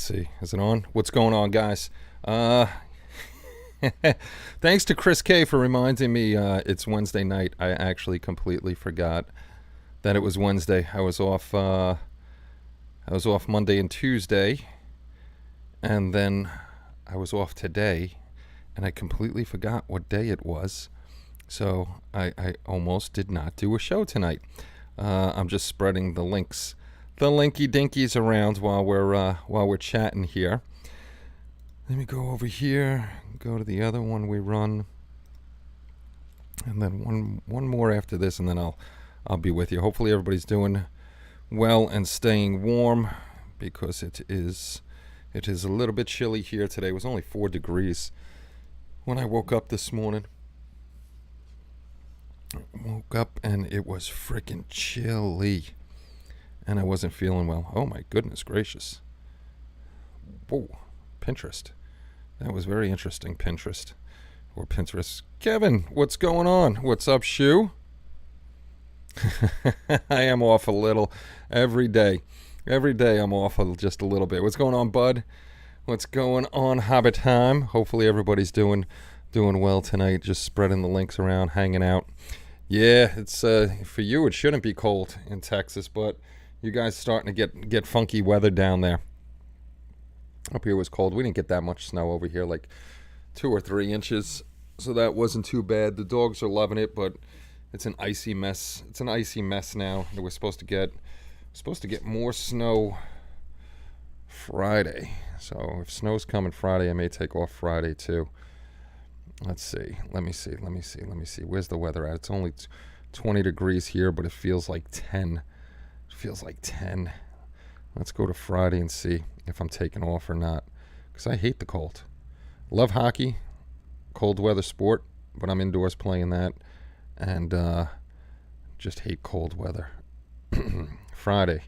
see. Is it on? What's going on, guys? Thanks to Chris K for reminding me it's Wednesday night. I actually completely forgot that it was Wednesday. I was off Monday and Tuesday, and then I was off today, and I completely forgot what day it was. So I almost did not do a show tonight. I'm just spreading the links, the linky dinkies around while we're chatting here. Let me go over here, go to the other one we run, and then one more after this, and then I'll be with you. Hopefully everybody's doing well and staying warm, because it is a little bit chilly here today. It was only 4 degrees when I woke up this morning. Woke up and it was freaking chilly, and I wasn't feeling well. Oh my goodness gracious. Whoa, Pinterest. That was very interesting, Pinterest. Or Pinterest. Kevin, what's going on? What's up, Shu? I am off a little every day. Every day I'm off just a little bit. What's going on, bud? What's going on, Hobbit time? Hopefully everybody's doing well tonight. Just spreading the links around, hanging out. Yeah, it's for you it shouldn't be cold in Texas, but you guys starting to get funky weather down there. Up here was cold. We didn't get that much snow over here, like 2 or 3 inches, so that wasn't too bad. The dogs are loving it, but it's an icy mess. It's an icy mess now. We're supposed to get more snow Friday. So if snow's coming Friday, I may take off Friday too. Let's see. Let me see. Where's the weather at? It's only 20 degrees here, but it feels like 10. It feels like 10. Let's go to Friday and see if I'm taking off or not, because I hate the cold. Love hockey, cold weather sport, but I'm indoors playing that, and just hate cold weather. Friday.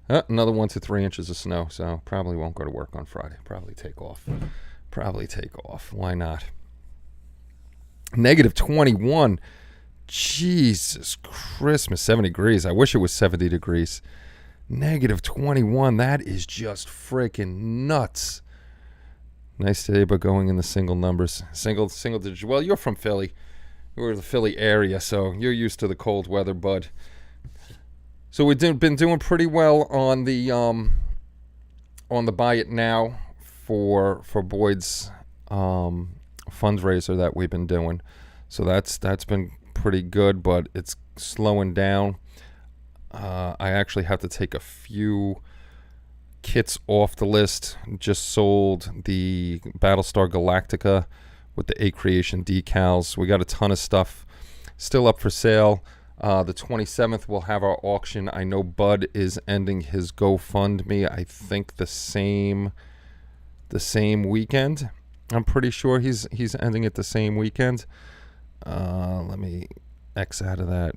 Another 1 to 3 inches of snow, so probably won't go to work on Friday. Probably take off. Why not? Negative 21. Jesus Christmas. 70 degrees. I wish it was 70 degrees. Negative 21. That is just freaking nuts. Nice today, but going in the single numbers. Single digits. Well, you're from Philly. You're the Philly area, so you're used to the cold weather, bud. So we've been doing pretty well on the Buy It Now for Boyd's fundraiser that we've been doing. So that's been pretty good, but it's slowing down. I actually have to take a few kits off the list. Just sold the Battlestar Galactica with the A Creation decals. We got a ton of stuff still up for sale. The 27th we'll have our auction. I know Bud is ending his GoFundMe, I think the same weekend. I'm pretty sure he's ending it the same weekend. Let me X out of that.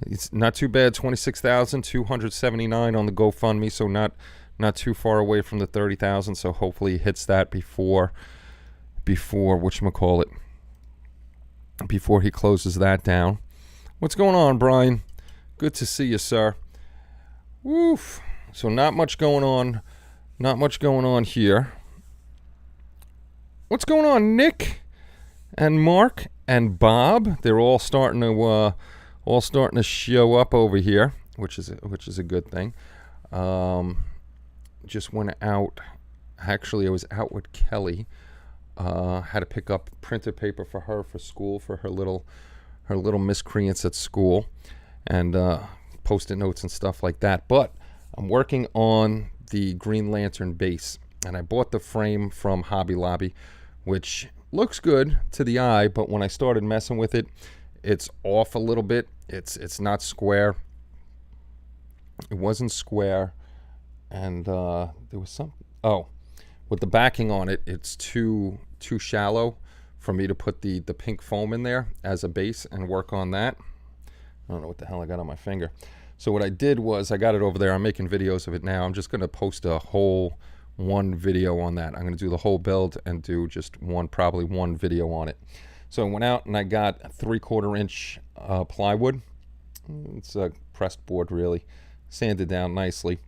It's not too bad. 26,279 on the GoFundMe, so not too far away from the 30,000. So hopefully he hits that before whatchamacallit, before he closes that down. What's going on, Brian? Good to see you, sir. Woof. So not much going on. Not much going on here. What's going on, Nick and Mark and Bob? They're all starting to show up over here, which is a good thing. Just went out. Actually, I was out with Kelly. Had to pick up printer paper for her for school, for her little miscreants at school, and post-it notes and stuff like that. But I'm working on the Green Lantern base, and I bought the frame from Hobby Lobby, which looks good to the eye, but when I started messing with it, it's off a little bit. It's not square. It wasn't square, and there was some. Oh, with the backing on it, it's too shallow for me to put the pink foam in there as a base and work on that. I don't know what the hell I got on my finger. So what I did was I got it over there. I'm making videos of it now. I'm just going to post a whole one video on that. I'm going to do the whole build and do just probably one video on it. So I went out and I got a 3/4 inch plywood. It's a pressed board, really, sanded down nicely.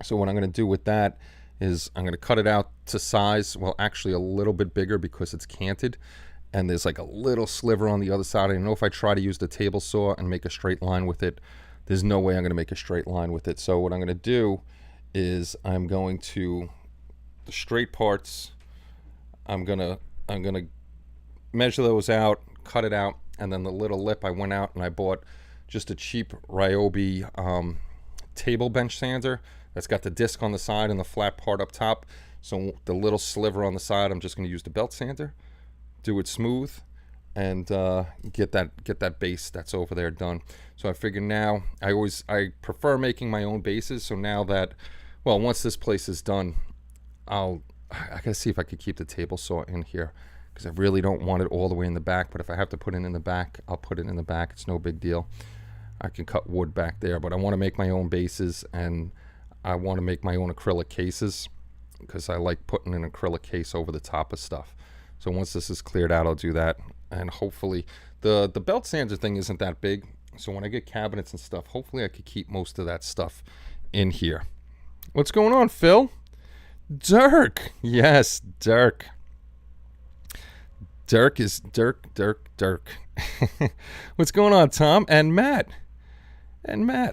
So what I'm going to do with that is I'm going to cut it out to size, well, actually a little bit bigger because it's canted, and there's like a little sliver on the other side. I know if I try to use the table saw and make a straight line with it, there's no way I'm going to make a straight line with it. So what I'm going to do is I'm going to, the straight parts, I'm going to measure those out, cut it out, and then the little lip, I went out and I bought just a cheap Ryobi table bench sander that's got the disc on the side and the flat part up top. So the little sliver on the side, I'm just going to use the belt sander, do it smooth, and get that base that's over there done. So I figure now, I prefer making my own bases. So now that, well, once this place is done, I gotta see if I could keep the table saw in here, because I really don't want it all the way in the back. But if I have to put it in the back, I'll put it in the back. It's no big deal. I can cut wood back there, but I want to make my own bases, and I want to make my own acrylic cases, because I like putting an acrylic case over the top of stuff. So once this is cleared out, I'll do that. And hopefully the belt sander thing isn't that big, so when I get cabinets and stuff, hopefully I could keep most of that stuff in here. What's going on, Phil? Dirk. Yes, Dirk. Dirk is Dirk. What's going on, Tom? And Matt.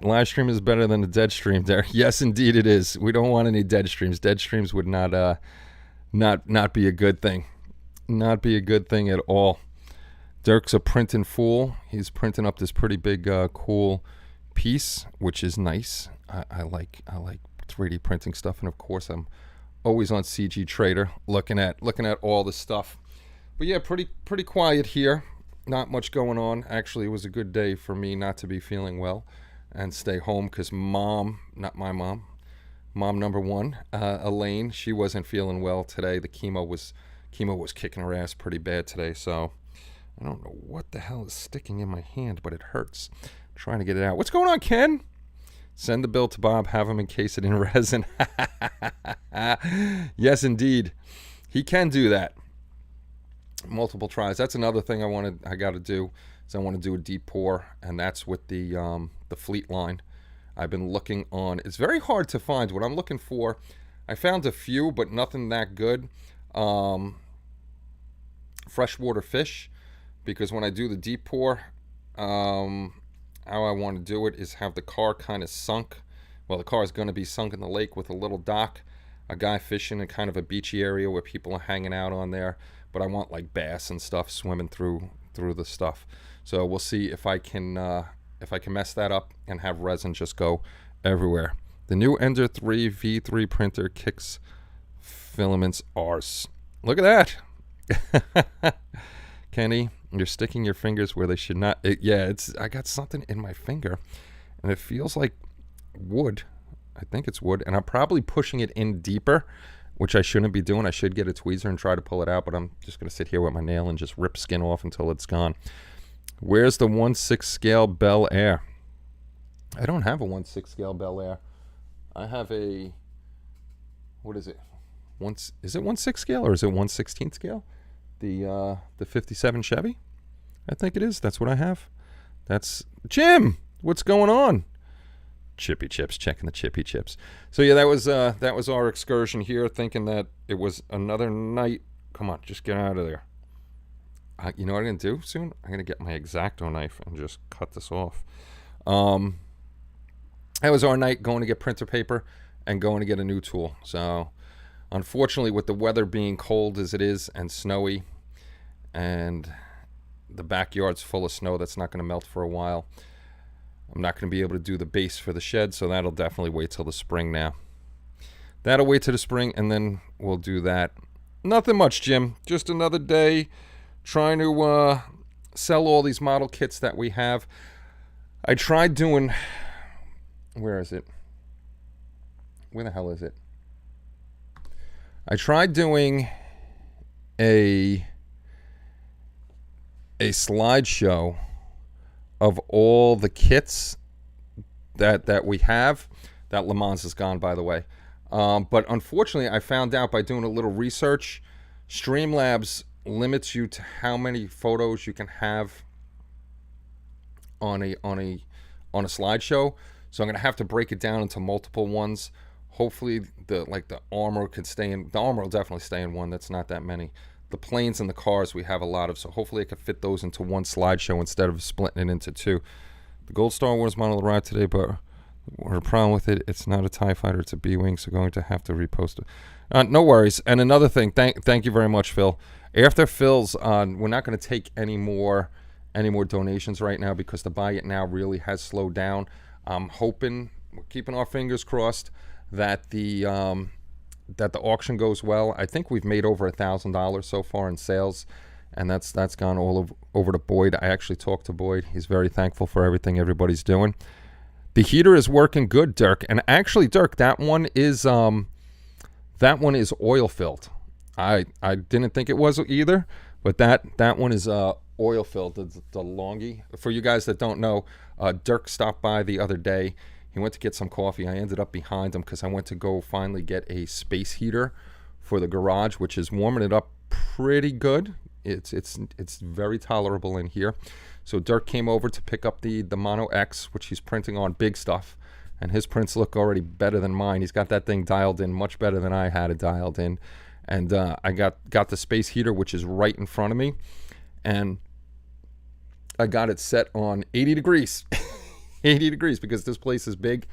Live stream is better than a dead stream, Dirk. Yes, indeed it is. We don't want any dead streams. Dead streams would not be a good thing. Not be a good thing at all. Dirk's a printing fool. He's printing up this pretty big, cool piece, which is nice. I like 3D printing stuff, and of course I'm always on CG Trader looking at all the stuff. But yeah, pretty quiet here. Not much going on. Actually, it was a good day for me not to be feeling well and stay home, because mom, not my mom number one, Elaine, she wasn't feeling well today. The chemo was kicking her ass pretty bad today, so I don't know what the hell is sticking in my hand, but it hurts. I'm trying to get it out. What's going on, Ken? Send the bill to Bob, have him encase it in resin. Yes, indeed. He can do that. Multiple tries. That's another thing I got to do, is I want to do a deep pour, and that's with the Fleet line. I've been looking on, it's very hard to find what I'm looking for. I found a few, but nothing that good. Freshwater fish, because when I do the deep pour, how I want to do it is have the car kind of sunk. Well, the car is going to be sunk in the lake with a little dock, a guy fishing in kind of a beachy area where people are hanging out on there, but I want like bass and stuff swimming through the stuff. So we'll see if I can mess that up and have resin just go everywhere. The new Ender 3 V3 printer kicks filaments arse. Look at that. Kenny, you're sticking your fingers where they should not. I got something in my finger, and it feels like wood. I think it's wood, and I'm probably pushing it in deeper, which I shouldn't be doing. I should get a tweezer and try to pull it out, but I'm just going to sit here with my nail and just rip skin off until it's gone. Where's the 1/6 scale Bel Air? I don't have a 1/6 scale Bel Air. I have a, what is it? Is it 1/6 scale or is it 1/16 scale? The 57 Chevy? I think it is. That's what I have. That's Jim. What's going on? Chippy Chips, checking the Chippy Chips. So yeah, that was our excursion here, thinking that it was another night. Come on, just get out of there. You know what I'm going to do soon? I'm going to get my X-Acto knife and just cut this off. That was our night, going to get printer paper and going to get a new tool. So unfortunately, with the weather being cold as it is and snowy, and the backyard's full of snow that's not going to melt for a while, I'm not going to be able to do the base for the shed, so that'll definitely wait till the spring now. That'll wait till the spring, and then we'll do that. Nothing much, Jim. Just another day trying to sell all these model kits that we have. I tried doing... Where is it? Where the hell is it? I tried doing a slideshow of all the kits that we have. That Le Mans is gone, by the way. But unfortunately, I found out by doing a little research, Streamlabs limits you to how many photos you can have on a slideshow. So I'm going to have to break it down into multiple ones. Hopefully the armor can stay in. The armor will definitely stay in one. That's not that many. The planes and the cars we have a lot of, so hopefully I could fit those into one slideshow instead of splitting it into two. The gold Star Wars model arrived today, but a problem with it, it's not a TIE fighter, it's a B-Wing, so going to have to repost it. No worries. And another thing, thank you very much, Phil. After Phil's on, we're not going to take any more donations right now because the buy it now really has slowed down. I'm hoping, we're keeping our fingers crossed that the auction goes well. I think we've made over $1,000 so far in sales, and that's gone all over to Boyd. I actually talked to Boyd. He's very thankful for everything everybody's doing. The heater is working good, Dirk. And actually, Dirk, that one is oil filled. I didn't think it was either, but that one is oil filled. The Longy. For you guys that don't know, Dirk stopped by the other day. He went to get some coffee. I ended up behind him because I went to go finally get a space heater for the garage, which is warming it up pretty good. It's very tolerable in here. So Dirk came over to pick up the Mono X, which he's printing on big stuff, and his prints look already better than mine. He's got that thing dialed in much better than I had it dialed in. And I got the space heater, which is right in front of me, and I got it set on 80 degrees. 80 degrees because this place is big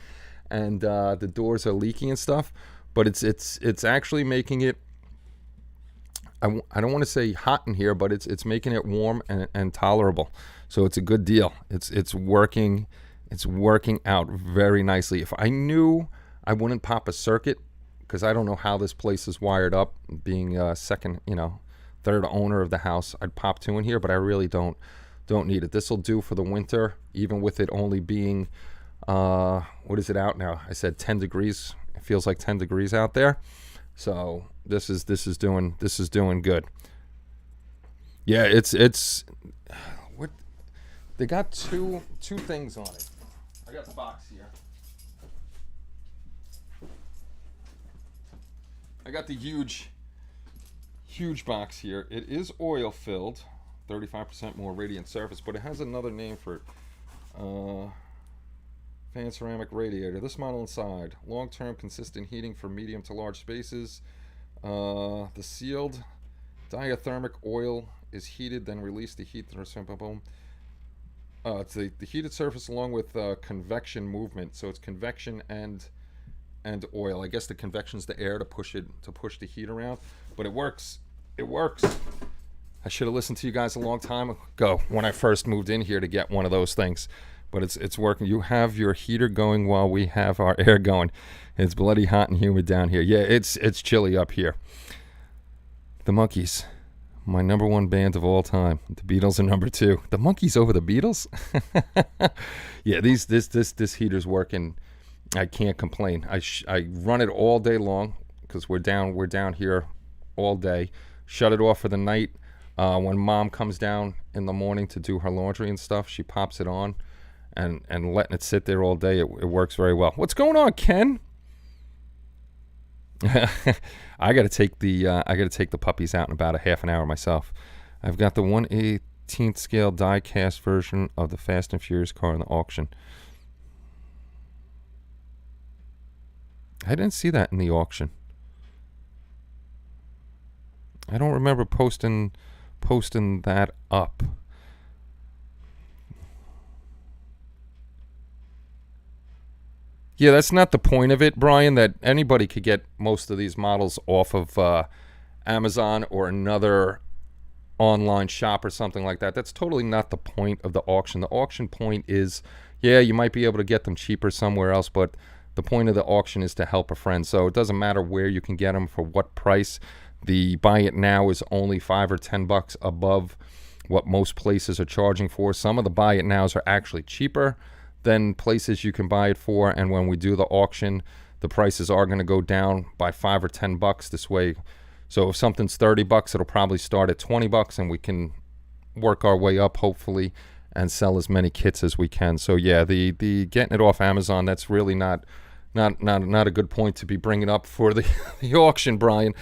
and the doors are leaking and stuff, but it's actually making it, I don't want to say hot in here, but it's making it warm and tolerable. So it's a good deal. It's working out very nicely. If I knew, I wouldn't pop a circuit because I don't know how this place is wired up. Being third owner of the house, I'd pop two in here, but I really don't need it. This will do for the winter, even with it only being what is it out now? I said 10 degrees. It feels like 10 degrees out there. So this is doing good. Yeah, it's what they got two things on it. I got the box here. I got the huge box here. It is oil filled, 35% more radiant surface, but it has another name for it. Fan ceramic radiator. This model inside, long-term consistent heating for medium to large spaces. The sealed diathermic oil is heated, then released to heat through it's the heated surface along with convection movement. So it's convection and oil. I guess the convection is the air to push the heat around, but it works. I should have listened to you guys a long time ago when I first moved in here to get one of those things. But it's working. You have your heater going while we have our air going. It's bloody hot and humid down here. Yeah, it's chilly up here. The Monkees, my number one band of all time. The Beatles are number two. The Monkees over the Beatles? Yeah, this heater's working. I can't complain. I run it all day long because we're down here all day. Shut it off for the night. When Mom comes down in the morning to do her laundry and stuff, she pops it on. And letting it sit there all day, it works very well. What's going on, Ken? I gotta take the puppies out in about a half an hour myself. I've got the 1/18th scale die cast version of the Fast and Furious car in the auction. I didn't see that in the auction. I don't remember posting that up. Yeah, that's not the point of it, Brian, that anybody could get most of these models off of Amazon or another online shop or something like that. That's totally not the point of the auction. The auction point is, yeah, you might be able to get them cheaper somewhere else, but the point of the auction is to help a friend. So it doesn't matter where you can get them for what price. The buy it now is only $5 or $10 above what most places are charging for. Some of the buy it nows are actually cheaper than places you can buy it for, and when we do the auction, the prices are going to go down by $5 or $10 this way. So if something's $30, it'll probably start at $20, and we can work our way up, hopefully, and sell as many kits as we can. So yeah, the getting it off Amazon, that's really not a good point to be bringing up for the auction, Brian.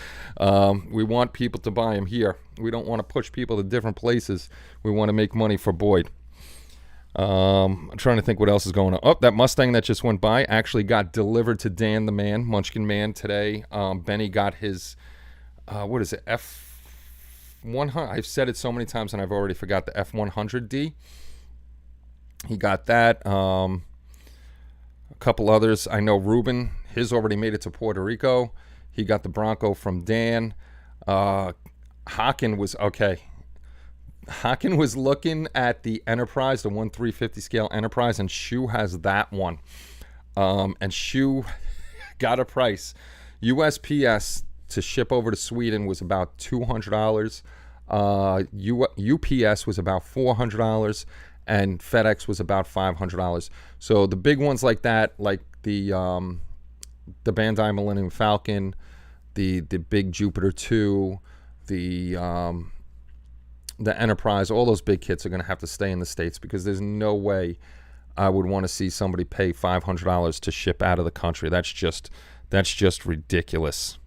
We want people to buy them here. We don't want to push people to different places. We want to make money for Boyd. I'm trying to think what else is going on. Oh, that Mustang that just went by actually got delivered to Dan the Man, Munchkin Man, today. Benny got his, what is it, F100? I've said it so many times and I've already forgot the F100D. He got that. A couple others. I know Ruben, his already made it to Puerto Rico. He got the Bronco from Dan. Haken was, okay. Haken was looking at the Enterprise, the 1/350 scale Enterprise, and Shu has that one. And Shu got a price. USPS to ship over to Sweden was about $200. UPS was about $400, and FedEx was about $500. So the big ones like that, like the Bandai Millennium Falcon, the big Jupiter 2, the Enterprise, all those big kits are going to have to stay in the States, because there's no way I would want to see somebody pay $500 to ship out of the country. That's just ridiculous.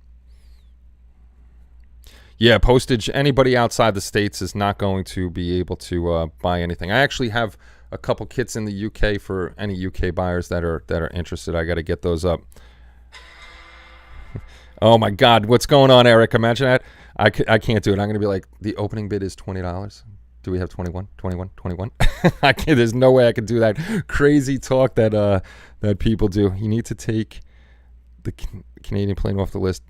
Yeah, postage, anybody outside the States is not going to be able to buy anything. I actually have a couple kits in the UK for any UK buyers that are interested. I got to get those up. Oh my God, what's going on, Eric? Imagine that. I can't do it. I'm going to be like, the opening bid is $20. Do we have 21? I can't. There's no way I can do that crazy talk that people do. You need to take the Canadian plane off the list.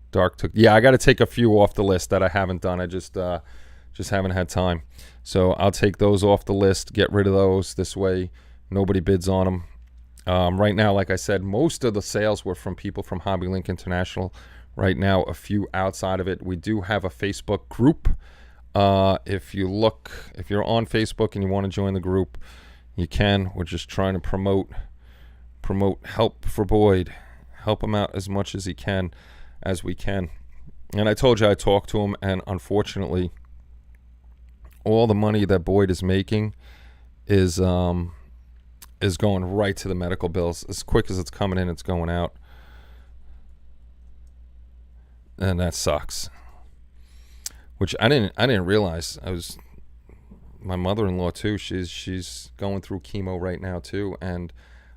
Dark took. Yeah, I got to take a few off the list that I haven't done. I just haven't had time. So I'll take those off the list. Get rid of those. This way, nobody bids on them. Right now, like I said, most of the sales were from people from HobbyLink International. Right now, a few outside of it. We do have a Facebook group. If you're on Facebook and you want to join the group, you can. We're just trying to promote help for Boyd, help him out as much as we can. And I told you I talked to him, and unfortunately, all the money that Boyd is making is going right to the medical bills. As quick as it's coming in, it's going out. And that sucks. Which I didn't realize. My mother-in-law too. She's going through chemo right now too, and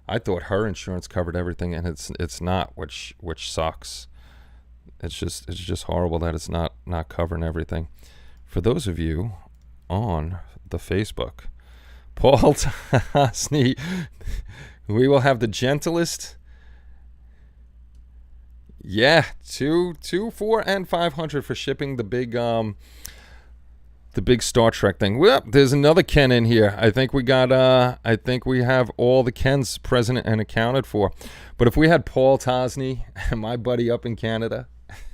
I thought her insurance covered everything, and it's not, which sucks. It's just horrible that it's not covering everything. For those of you on the Facebook, Paul Tosney, we will have the gentlest. Yeah, 2, 4, and 500 for shipping the big Star Trek thing. Well, there's another Ken in here. I think we have all the Kens present and accounted for. But if we had Paul Tosney, my buddy up in Canada,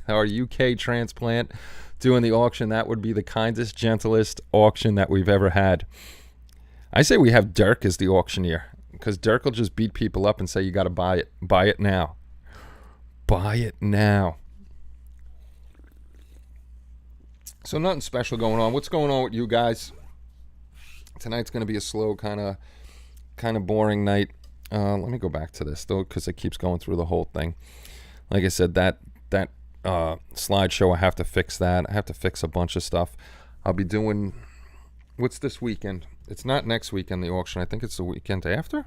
our UK transplant, doing the auction, that would be the kindest, gentlest auction that we've ever had. I say we have Dirk as the auctioneer, because Dirk will just beat people up and say, you got to buy it. Buy it now. Buy it now. So nothing special going on. What's going on with you guys? Tonight's going to be a slow, kind of boring night. Let me go back to this, though, because it keeps going through the whole thing. Like I said, that slideshow, I have to fix that. I have to fix a bunch of stuff. I'll be doing... What's this weekend? It's not next weekend, the auction. I think it's the weekend after.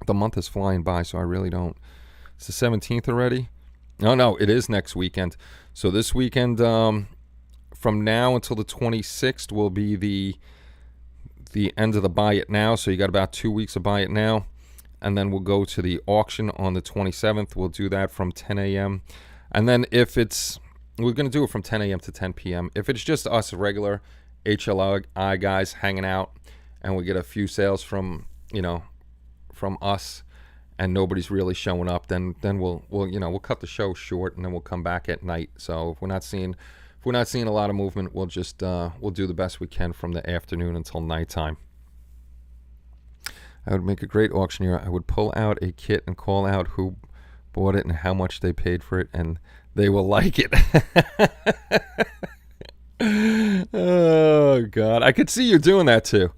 The month is flying by, so I really don't... It's the 17th already? No, it is next weekend. So this weekend, from now until the 26th, will be the end of the Buy It Now. So you got about 2 weeks of Buy It Now. And then we'll go to the auction on the 27th. We'll do that from 10 a.m. And then we're going to do it from 10 a.m. to 10 p.m. If it's just us regular HLI guys hanging out, and we get a few sales from us, and nobody's really showing up, then we'll cut the show short, and then we'll come back at night. So if we're not seeing a lot of movement, we'll just we'll do the best we can from the afternoon until nighttime. I would make a great auctioneer. I would pull out a kit and call out who bought it and how much they paid for it, and they will like it. Oh God, I could see you doing that too.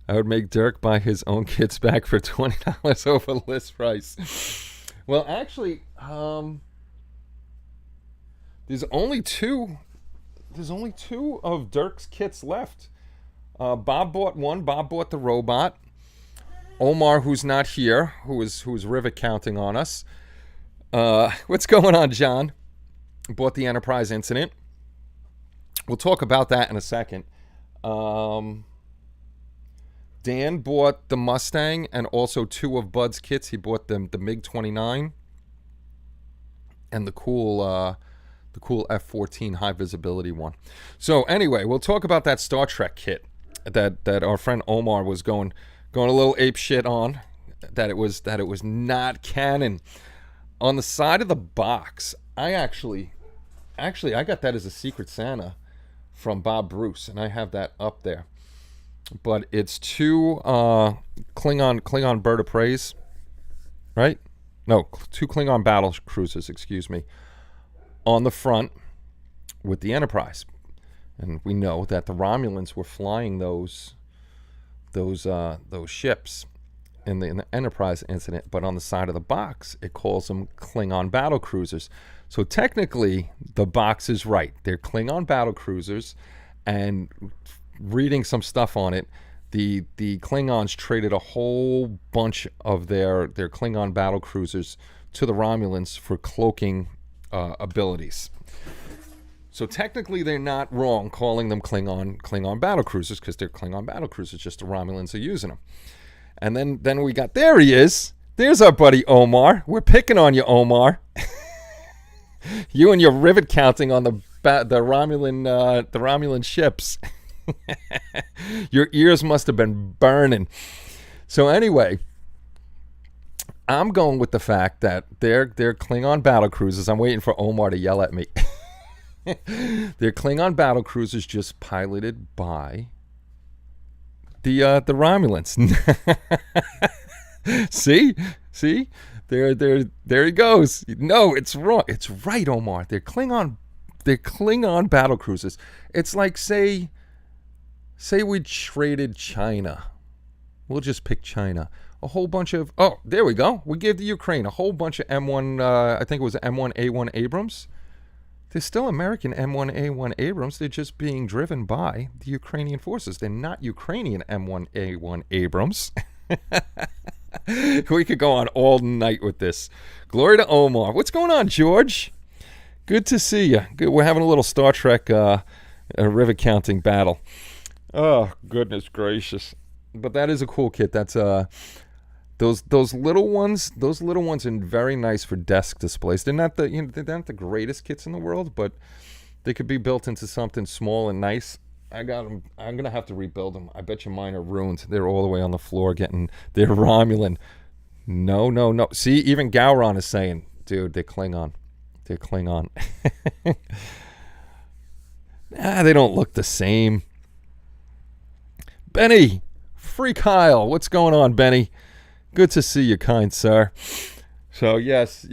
I would make Dirk buy his own kits back for $20 over list price. Well, actually, there's only two of Dirk's kits left. Bob bought one. Bob bought the robot. Omar, who's not here, who's rivet counting on us. What's going on, John? Bought the Enterprise Incident. We'll talk about that in a second. Dan bought the Mustang and also two of Bud's kits. He bought the MiG-29 and the cool F-14 high visibility one. So anyway, we'll talk about that Star Trek kit that our friend Omar was going a little ape shit on. That it was not canon. On the side of the box, I actually got that as a Secret Santa from Bob Bruce, and I have that up there. But it's two Klingon bird of praise, right? No, two Klingon battle cruisers, excuse me, on the front with the Enterprise. And we know that the Romulans were flying those ships in the Enterprise incident, but on the side of the box, it calls them Klingon battle cruisers. So technically, the box is right. They're Klingon battle cruisers, and reading some stuff on it, the Klingons traded a whole bunch of their Klingon battle cruisers to the Romulans for cloaking abilities. So technically, they're not wrong calling them Klingon battle cruisers, because they're Klingon battle cruisers, just the Romulans are using them. And then we got, there he is. There's our buddy Omar. We're picking on you, Omar. You and your rivet counting on the Romulan ships. Your ears must have been burning. So anyway, I'm going with the fact that they're Klingon battle cruisers. I'm waiting for Omar to yell at me. They're Klingon battle cruisers, just piloted by the Romulans. See, there he goes. No, it's wrong. It's right, Omar. They're Klingon battle cruisers. It's like say we traded China. We'll just pick China. A whole bunch of, oh, there we go. We gave the Ukraine a whole bunch of M1, I think it was M1A1 Abrams. They're still American M1A1 Abrams. They're just being driven by the Ukrainian forces. They're not Ukrainian M1A1 Abrams. We could go on all night with this. Glory to Omar. What's going on, George? Good to see you. Good. We're having a little Star Trek rivet counting battle. Oh, goodness gracious. But that is a cool kit. That's those little ones are very nice for desk displays. They're not they're not the greatest kits in the world, but they could be built into something small and nice. I got them. I'm gonna have to rebuild them. I bet you mine are ruined. They're all the way on the floor getting. They're Romulan. No. See, even Gowron is saying, dude, they're Klingon. They're Klingon. They don't look the same. Benny, Free Kyle, what's going on, Benny? Good to see you, kind sir. So yes,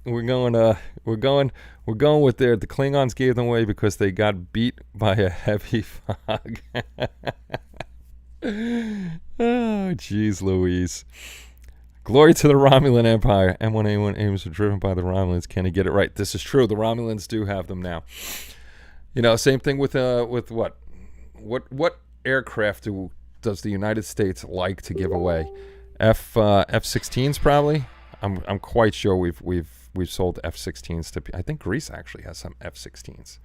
we're going with the Klingons gave them away because they got beat by a heavy fog. Oh, jeez Louise. Glory to the Romulan Empire. M1A1 Abrams are driven by the Romulans. Can he get it right? This is true. The Romulans do have them now. You know, same thing with what aircraft does the United States like to give away? F-16s probably. I'm quite sure we've sold F-16s to. I think Greece actually has some F-16s.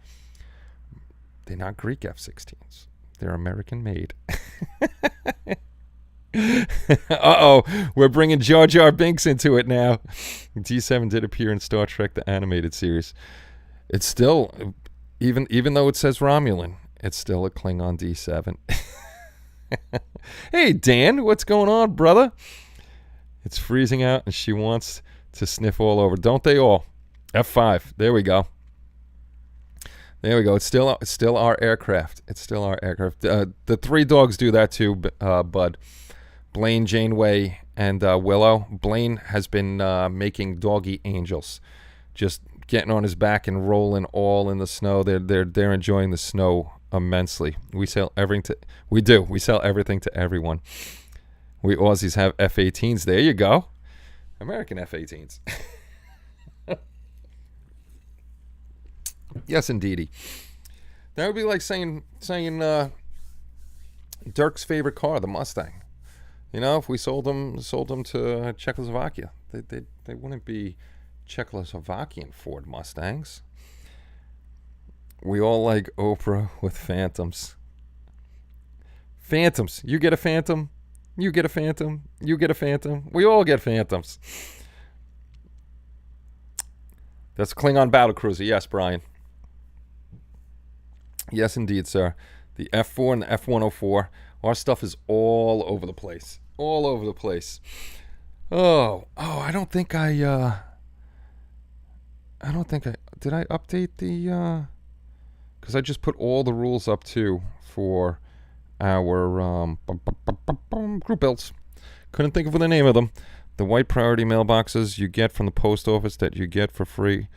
They're not Greek F-16s. They're American made. Uh-oh, we're bringing Jar Jar Binks into it now. D7 did appear in Star Trek the animated series. It's still, even though it says Romulan, it's still a Klingon D7. Hey, Dan, what's going on, brother? It's freezing out, and she wants to sniff all over. Don't they all? F5. There we go. It's still our aircraft. The three dogs do that too, Bud. Blaine, Janeway, and Willow. Blaine has been making doggy angels, just getting on his back and rolling all in the snow. They're enjoying the snow immensely. We sell everything to everyone. We Aussies have F-18s. There you go. American F-18s. Yes, indeedy. That would be like saying Dirk's favorite car, the Mustang. You know, if we sold them to Czechoslovakia, they wouldn't be Czechoslovakian Ford Mustangs. We all like Oprah with Phantoms. Phantoms. You get a Phantom. You get a Phantom. You get a Phantom. We all get Phantoms. That's a Klingon battlecruiser. Yes, Brian. Yes, indeed, sir. The F4 and the F-104. Our stuff is all over the place. All over the place. I don't think I did I update the, because I just put all the rules up too for our group builds. Couldn't think of the name of them. The white priority mailboxes you get from the post office that you get for free.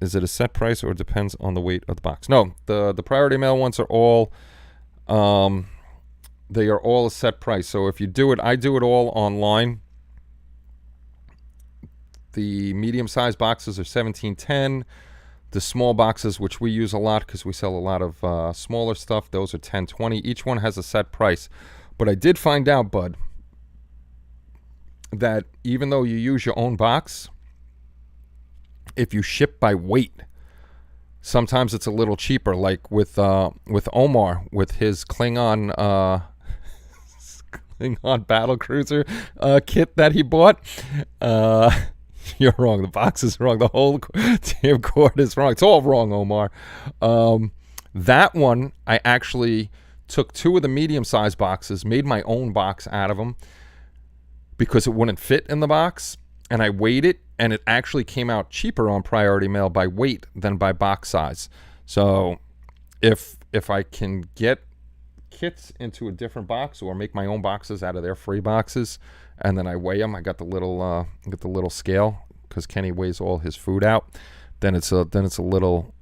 Is it a set price or it depends on the weight of the box? No, the priority mail ones are all, they are all a set price. So if you do it, I do it all online. The medium-sized boxes are $17.10. The small boxes, which we use a lot because we sell a lot of smaller stuff, those are $10.20. Each one has a set price. But I did find out, bud, that even though you use your own box, if you ship by weight, sometimes it's a little cheaper. Like with Omar, with his Klingon battlecruiser kit that he bought. You're wrong. The box is wrong. The whole damn cord is wrong. It's all wrong, Omar. That one, I actually took 2 of the medium-sized boxes, made my own box out of them because it wouldn't fit in the box, and I weighed it, and it actually came out cheaper on priority mail by weight than by box size. So if I can get kits into a different box or make my own boxes out of their free boxes, and then I weigh them, I got the little scale because Kenny weighs all his food out, then it's a little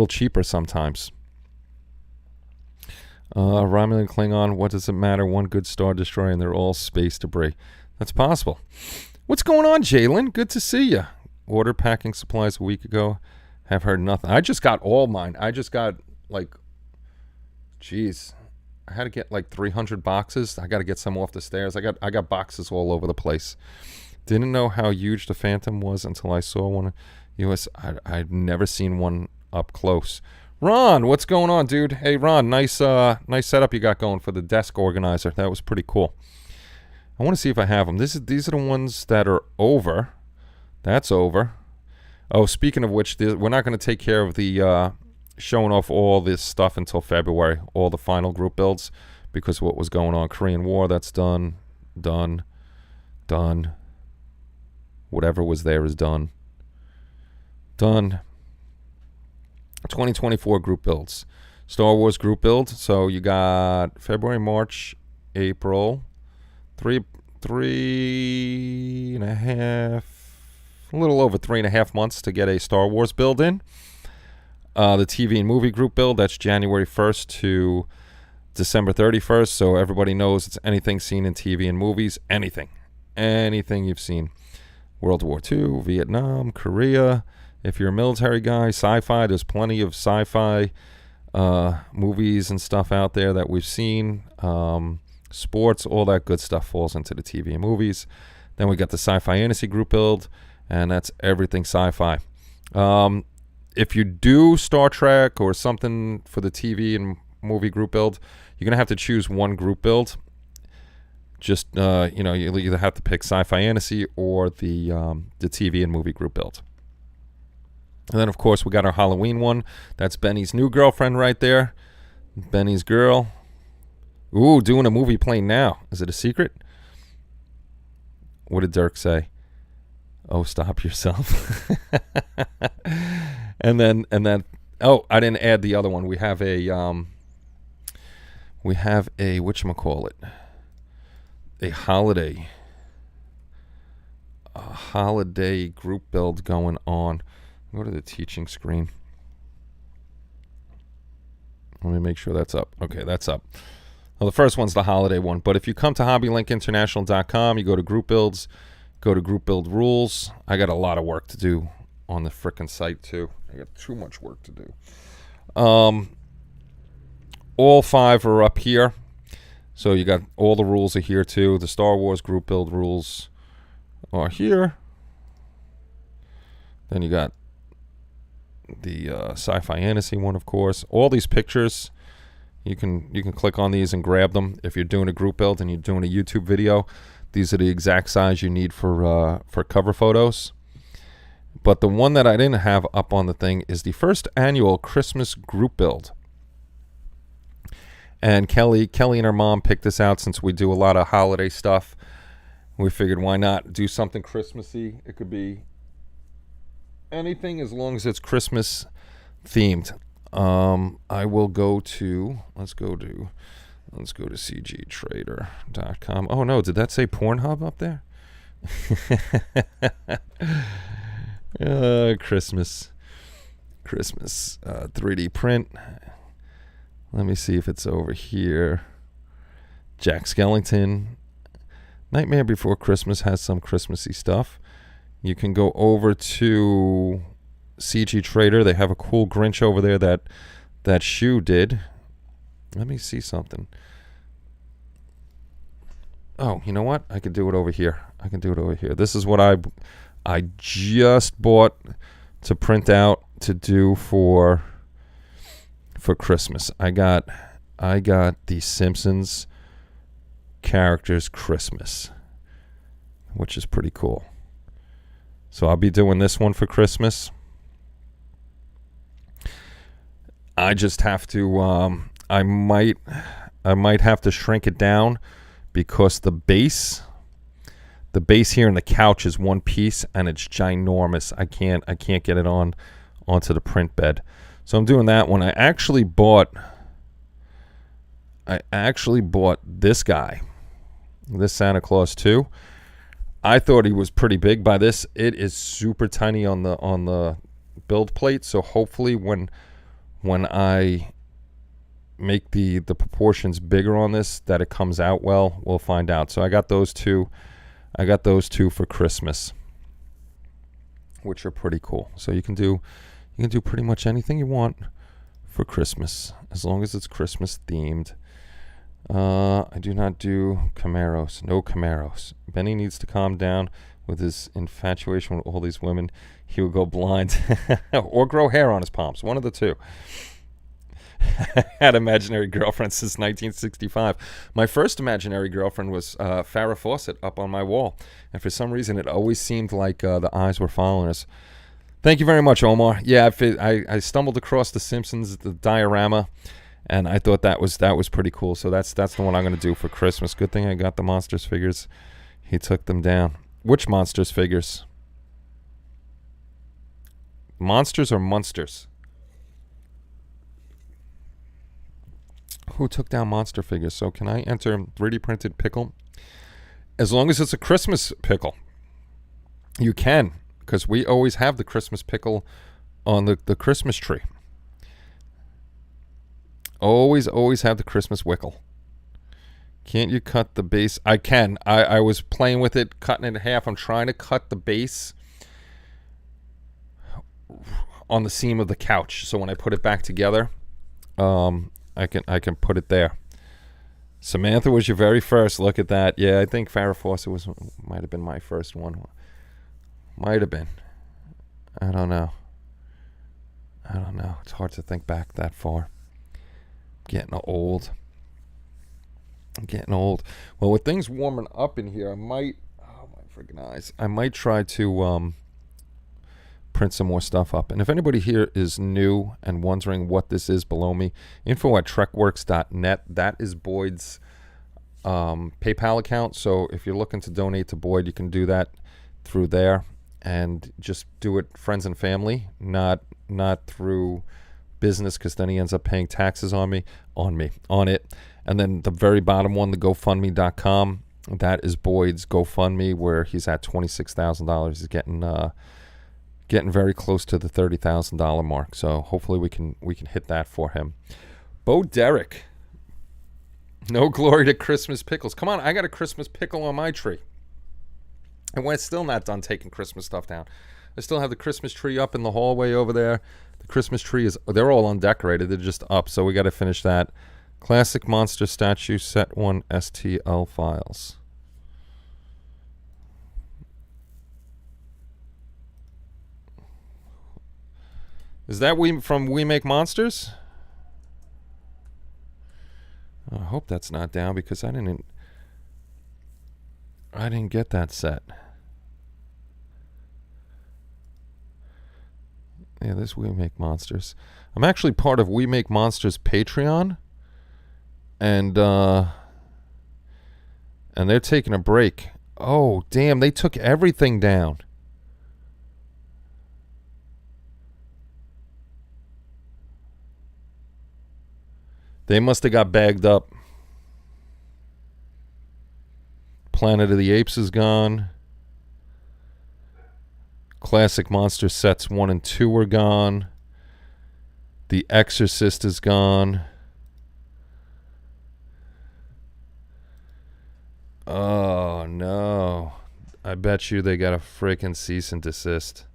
cheaper sometimes. Romulan Klingon, what does it matter? One good Star Destroyer and they're all space debris. That's possible. What's going on, Jalen? Good to see you. Ordered packing supplies a week ago. Have heard nothing. I just got all mine. I just got I had to get like 300 boxes. I got to get some off the stairs. I got boxes all over the place. Didn't know how huge the Phantom was until I saw one. I'd never seen one up close. Ron, what's going on, dude? Hey, Ron, nice setup you got going for the desk organizer. That was pretty cool. I want to see if I have them. These are the ones that are over. That's over. Oh, speaking of which, we're not going to take care of the showing off all this stuff until February, all the final group builds, because of what was going on. Korean War, that's done. Whatever was there is done. 2024 group builds. Star Wars group build. So you got February, March, April, three and a half, a little over 3.5 months to get a Star Wars build in. The TV and movie group build, that's January 1st to December 31st. So everybody knows it's anything seen in TV and movies. Anything you've seen. World War II, Vietnam, Korea. If you're a military guy, sci-fi, there's plenty of sci-fi movies and stuff out there that we've seen. Sports, all that good stuff falls into the TV and movies. Then we got the sci-fi fantasy group build, and that's everything sci-fi. If you do Star Trek or something for the TV and movie group build, you're going to have to choose one group build. Just, you'll either have to pick sci-fi fantasy or the TV and movie group build. And then, of course, we got our Halloween one. That's Benny's new girlfriend right there. Benny's girl. Ooh, doing a movie plane now. Is it a secret? What did Dirk say? Oh, stop yourself. and then, oh, I didn't add the other one. We have a whatchamacallit? A holiday group build going on. Go to the teaching screen. Let me make sure that's up. Okay, that's up. Well, the first one's the holiday one. But if you come to hobbylinkinternational.com, you go to group builds, go to group build rules. I got a lot of work to do on the frickin' site, too. I got too much work to do. All 5 are up here. So you got all the rules are here too. The Star Wars group build rules are here. Then you got the sci-fi fantasy one, of course. All these pictures, you can click on these and grab them. If you're doing a group build and you're doing a YouTube video, these are the exact size you need for cover photos. But the one that I didn't have up on the thing is the first annual Christmas group build. And Kelly and her mom picked this out since we do a lot of holiday stuff. We figured why not do something Christmassy. It could be anything as long as it's Christmas themed. I will go to let's go to cgtrader.com. Oh no, did that say Pornhub up there? Christmas 3D print. Let me see if it's over here. Jack Skellington. Nightmare Before Christmas has some Christmassy stuff. You can go over to CG Trader. They have a cool Grinch over there that Shoe did. Let me see something. Oh, you know what? I could do it over here. This is what I just bought to print out to do for Christmas. I got the Simpsons characters Christmas, which is pretty cool. So I'll be doing this one for Christmas. I just have to I might have to shrink it down because the base here in the couch is one piece and it's ginormous. I can't get it onto the print bed. So I'm doing that one. I actually bought this guy, this Santa Claus 2. I thought he was pretty big by this. It is super tiny on the build plate. So hopefully when I make the proportions bigger on this, that it comes out well. We'll find out. So I got those two. For Christmas, which are pretty cool. So you can do pretty much anything you want for Christmas as long as it's Christmas themed. I do not do Camaros. No Camaros. Benny needs to calm down with his infatuation with all these women. He will go blind or grow hair on his palms. One of the two. Had imaginary girlfriend since 1965. My first imaginary girlfriend was Farrah Fawcett up on my wall, and for some reason it always seemed like the eyes were following us. Thank you very much, Omar. Yeah, I stumbled across the Simpsons, the diorama, and I thought that was pretty cool. So that's the one I'm going to do for Christmas. Good thing I got the Monsters figures. He took them down. Which Monsters figures? Monsters or Munsters? Who took down monster figures? So can I enter 3D printed pickle? As long as it's a Christmas pickle. You can, because we always have the Christmas pickle on the Christmas tree. Always have the Christmas wickle. Can't you cut the base? I can. I was playing with it, cutting it in half. I'm trying to cut the base on the seam of the couch. So when I put it back together, I can put it there. Samantha was your very first. Look at that. Yeah, I think Farrah Fawcett might have been my first one. Might have been. I don't know. It's hard to think back that far. Getting old. Well, with things warming up in here, I might. Oh my freaking eyes! I might try to print some more stuff up. And if anybody here is new and wondering what this is below me, info@trekworks.net. That is Boyd's PayPal account. So if you're looking to donate to Boyd, you can do that through there, and just do it friends and family, not through business, because then he ends up paying taxes on it. And then the very bottom one, the GoFundMe.com, that is Boyd's GoFundMe, where he's at $26,000. He's getting very close to the $30,000 mark. So hopefully we can hit that for him. Bo Derek, no glory to Christmas pickles. Come on, I got a Christmas pickle on my tree, and we're still not done taking Christmas stuff down. I still have the Christmas tree up in the hallway over there. The Christmas tree they're all undecorated. They're just up, so we got to finish that. Classic Monster Statue Set 1 STL files. Is that from We Make Monsters? I hope that's not down because I didn't get that set. Yeah, this We Make Monsters. I'm actually part of We Make Monsters Patreon, and they're taking a break. Oh, damn, they took everything down. They must have got bagged up. Planet of the Apes is gone. Classic Monster Sets 1 and 2 are gone. The Exorcist is gone. Oh, no. I bet you they got a freaking cease and desist.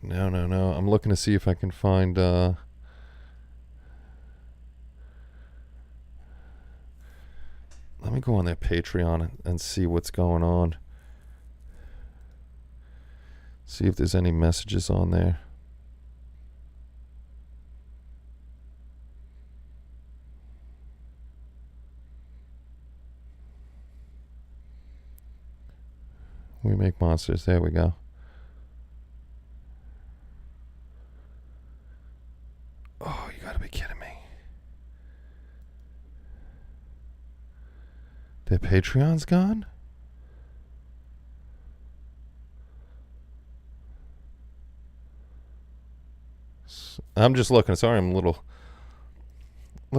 No. I'm looking to see if I can find... Let me go on their Patreon and see what's going on. See if there's any messages on there. We Make Monsters. There we go. Oh, you gotta be kidding me. Their Patreon's gone? I'm just looking. Sorry, I'm a little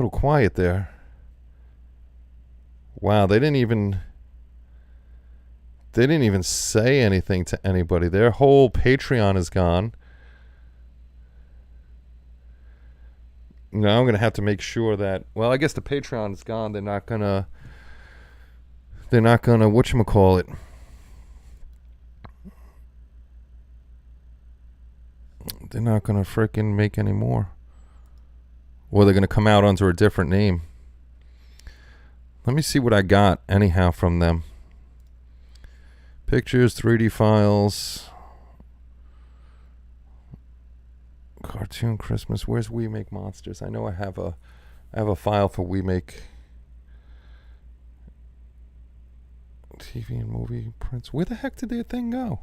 quiet there. Wow, they didn't even say anything to anybody. Their whole Patreon is gone. Now I'm gonna have to make sure that. Well, I guess the Patreon is gone. They're not gonna whatchamacallit. They're not gonna frickin' make any more. Or they're gonna come out under a different name. Let me see what I got anyhow from them. Pictures, 3D files, cartoon Christmas. Where's We Make Monsters? I know I have a file for We Make TV and movie prints. Where the heck did their thing go?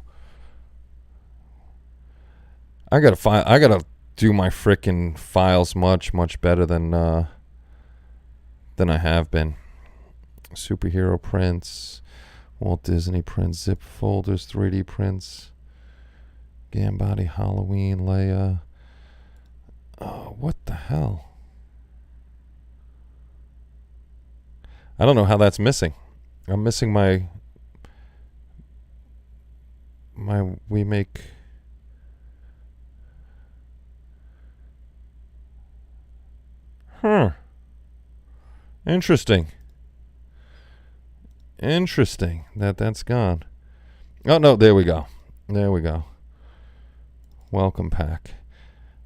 I gotta do my frickin' files much better than I have been. Superhero prints, Walt Disney prints, zip folders, 3D prints, Gambody, Halloween, Leia. Oh, what the hell? I don't know how that's missing. I'm missing my We Make. Huh. Interesting that's gone. Oh no, there we go. Welcome pack.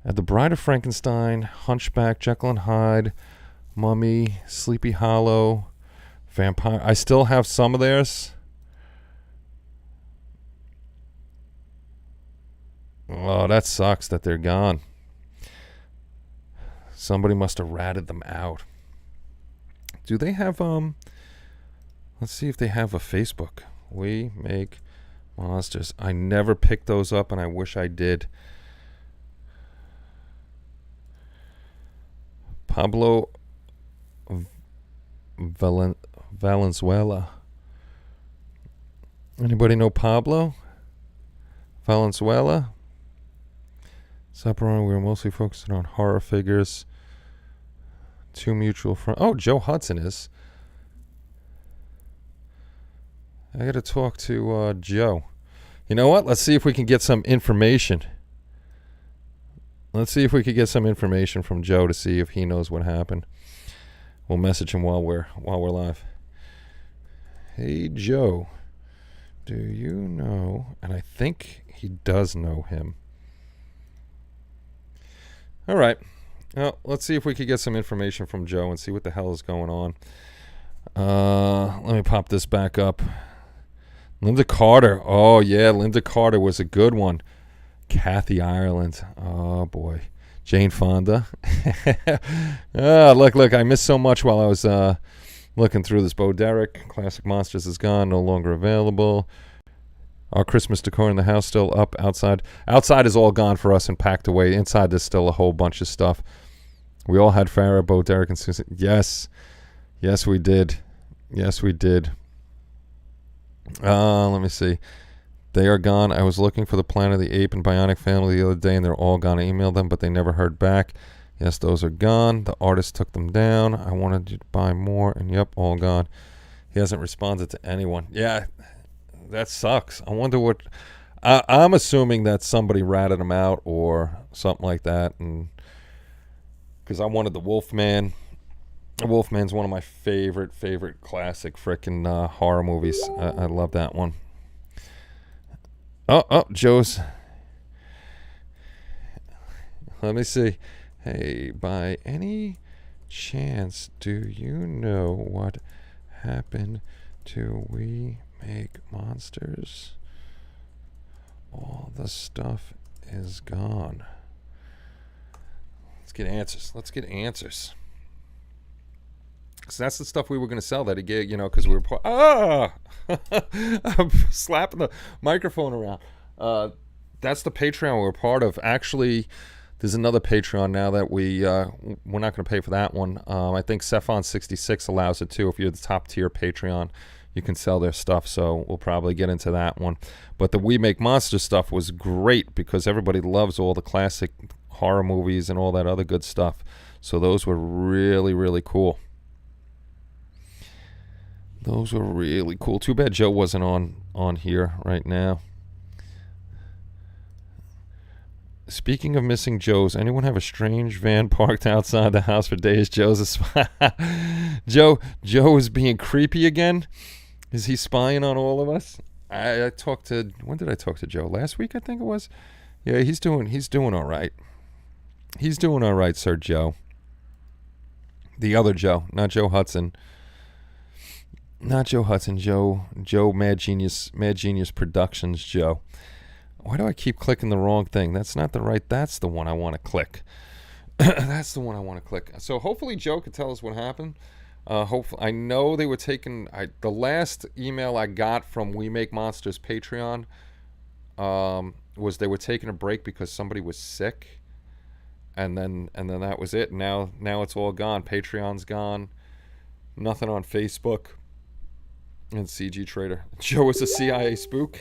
At the Bride of Frankenstein, Hunchback, Jekyll and Hyde, Mummy, Sleepy Hollow, Vampire. I still have some of theirs. Oh, that sucks that they're gone. Somebody must have ratted them out. Do they have let's see if they have a Facebook. We Make Monsters. I never picked those up and I wish I did. Pablo Valenzuela. Anybody know Pablo Valenzuela? Separate, we were mostly focusing on horror figures. Two mutual friends. Oh, Joe Hudson is. I got to talk to Joe. You know what? Let's see if we can get some information. Let's see if we could get some information from Joe to see if he knows what happened. We'll message him while we're live. Hey, Joe. do you know? And I think he does know him. All right. Well, let's see if we could get some information from Joe and see what the hell is going on. Let me pop this back up. Linda Carter. Oh, yeah, Linda Carter was a good one. Kathy Ireland. Oh, boy. Jane Fonda. Look, I missed so much while I was looking through this. Bo Derek. Classic Monsters is gone. No longer available. Our Christmas decor in the house still up outside. Outside is all gone for us and packed away. Inside there's still a whole bunch of stuff. We all had Farrah, Bo Derek, and Susan. Yes. Yes, we did. Yes, we did. Let me see. They are gone. I was looking for the Planet of the Ape and Bionic Family the other day, and they're all gone. I emailed them, but they never heard back. Yes, those are gone. The artist took them down. I wanted to buy more, and yep, all gone. He hasn't responded to anyone. Yeah, that sucks. I wonder what... I'm assuming that somebody ratted him out or something like that, and because I wanted the Wolfman. Wolfman's one of my favorite classic frickin' horror movies. I love that one. Oh, Joe's. Let me see. Hey, by any chance, do you know what happened to We Make Monsters? All the stuff is gone. Let's get answers. Because that's the stuff we were going to sell that he gave, because we were... I'm slapping the microphone around. That's the Patreon we're part of. Actually, there's another Patreon now that we're not going to pay for that one. I think Cephon66 allows it too. If you're the top tier Patreon, you can sell their stuff. So we'll probably get into that one. But the We Make Monsters stuff was great because everybody loves all the classic horror movies and all that other good stuff. So those were really, really cool. Those were really cool. Too bad Joe wasn't on here right now. Speaking of missing Joes, anyone have a strange van parked outside the house for days? Joe's Joe is being creepy again. Is he spying on all of us? I talked to... When did I talk to Joe? Last week, I think it was. Yeah, he's doing all right. He's doing all right, Sir Joe. The other Joe, not Joe Hudson. Not Joe Hudson, Joe Mad Genius Productions Joe. Why do I keep clicking the wrong thing? That's not the right, that's the one I want to click. That's the one I want to click. So hopefully Joe could tell us what happened. Hopefully, I know they were taking, the last email I got from We Make Monsters Patreon was they were taking a break because somebody was sick. And then that was it. Now it's all gone. Patreon's gone. Nothing on Facebook. And CG Trader. Joe is a CIA spook.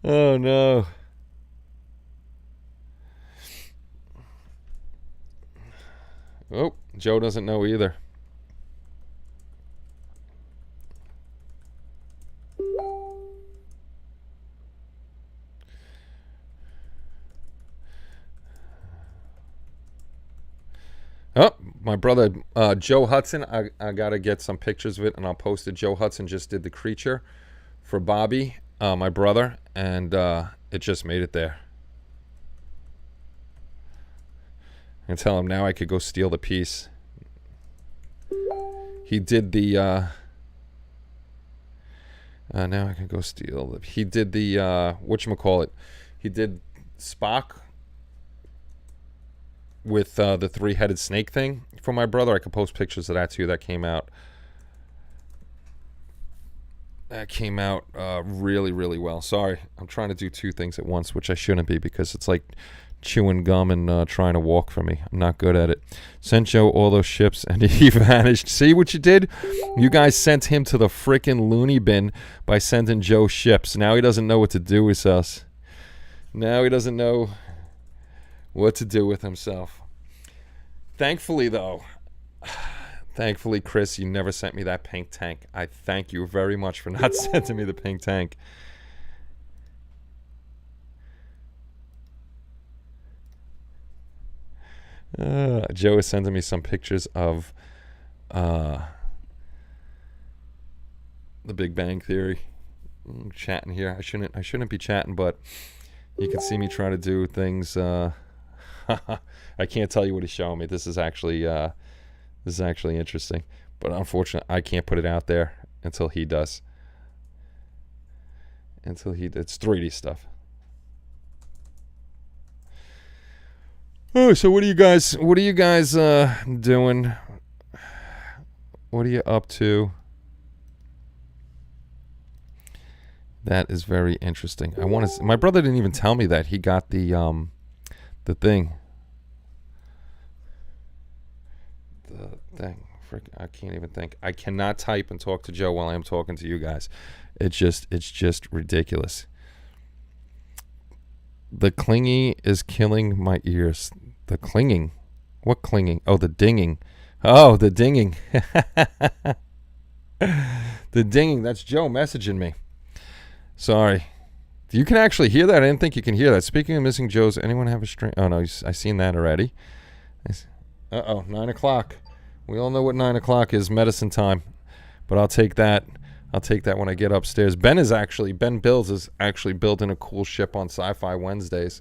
Oh no. Oh, Joe doesn't know either. Oh, my brother Joe Hudson. I gotta get some pictures of it, and I'll post it. Joe Hudson just did the creature for Bobby, my brother, and it just made it there. I tell him now I could go steal the piece. He did the. Now I can go steal. He did the whatchamacallit. He did Spock with the three-headed snake thing for my brother. I could post pictures of that too. That came out really, really well. Sorry, I'm trying to do two things at once, which I shouldn't be because it's like chewing gum and trying to walk for me. I'm not good at it. Sent Joe all those ships and he vanished. See what you did? You guys sent him to the frickin' loony bin by sending Joe ships. Now he doesn't know what to do with us. Now he doesn't know what to do with himself. Thankfully, though, Chris, you never sent me that pink tank. I thank you very much for not sending me the pink tank. Joe is sending me some pictures of The Big Bang Theory. Chatting here. I shouldn't be chatting, but you can see me try to do things. I can't tell you what he's showing me. This is actually interesting, but unfortunately, I can't put it out there until he does. It's 3D stuff. Oh, so what are you guys doing? What are you up to? That is very interesting. I want to. My brother didn't even tell me that he got the thing. The thing. I can't even think. I cannot type and talk to Joe while I'm talking to you guys. It's just ridiculous. The clingy is killing my ears. The clinging. What clinging? Oh, the dinging. Oh, the dinging. The dinging. That's Joe messaging me. Sorry. You can actually hear that? I didn't think you can hear that. Speaking of missing Joes, anyone have a string? Oh, no, I seen that already. 9 o'clock. We all know what 9 o'clock is, medicine time. But I'll take that. I'll take that when I get upstairs. Ben Bills is actually building a cool ship on Sci-Fi Wednesdays,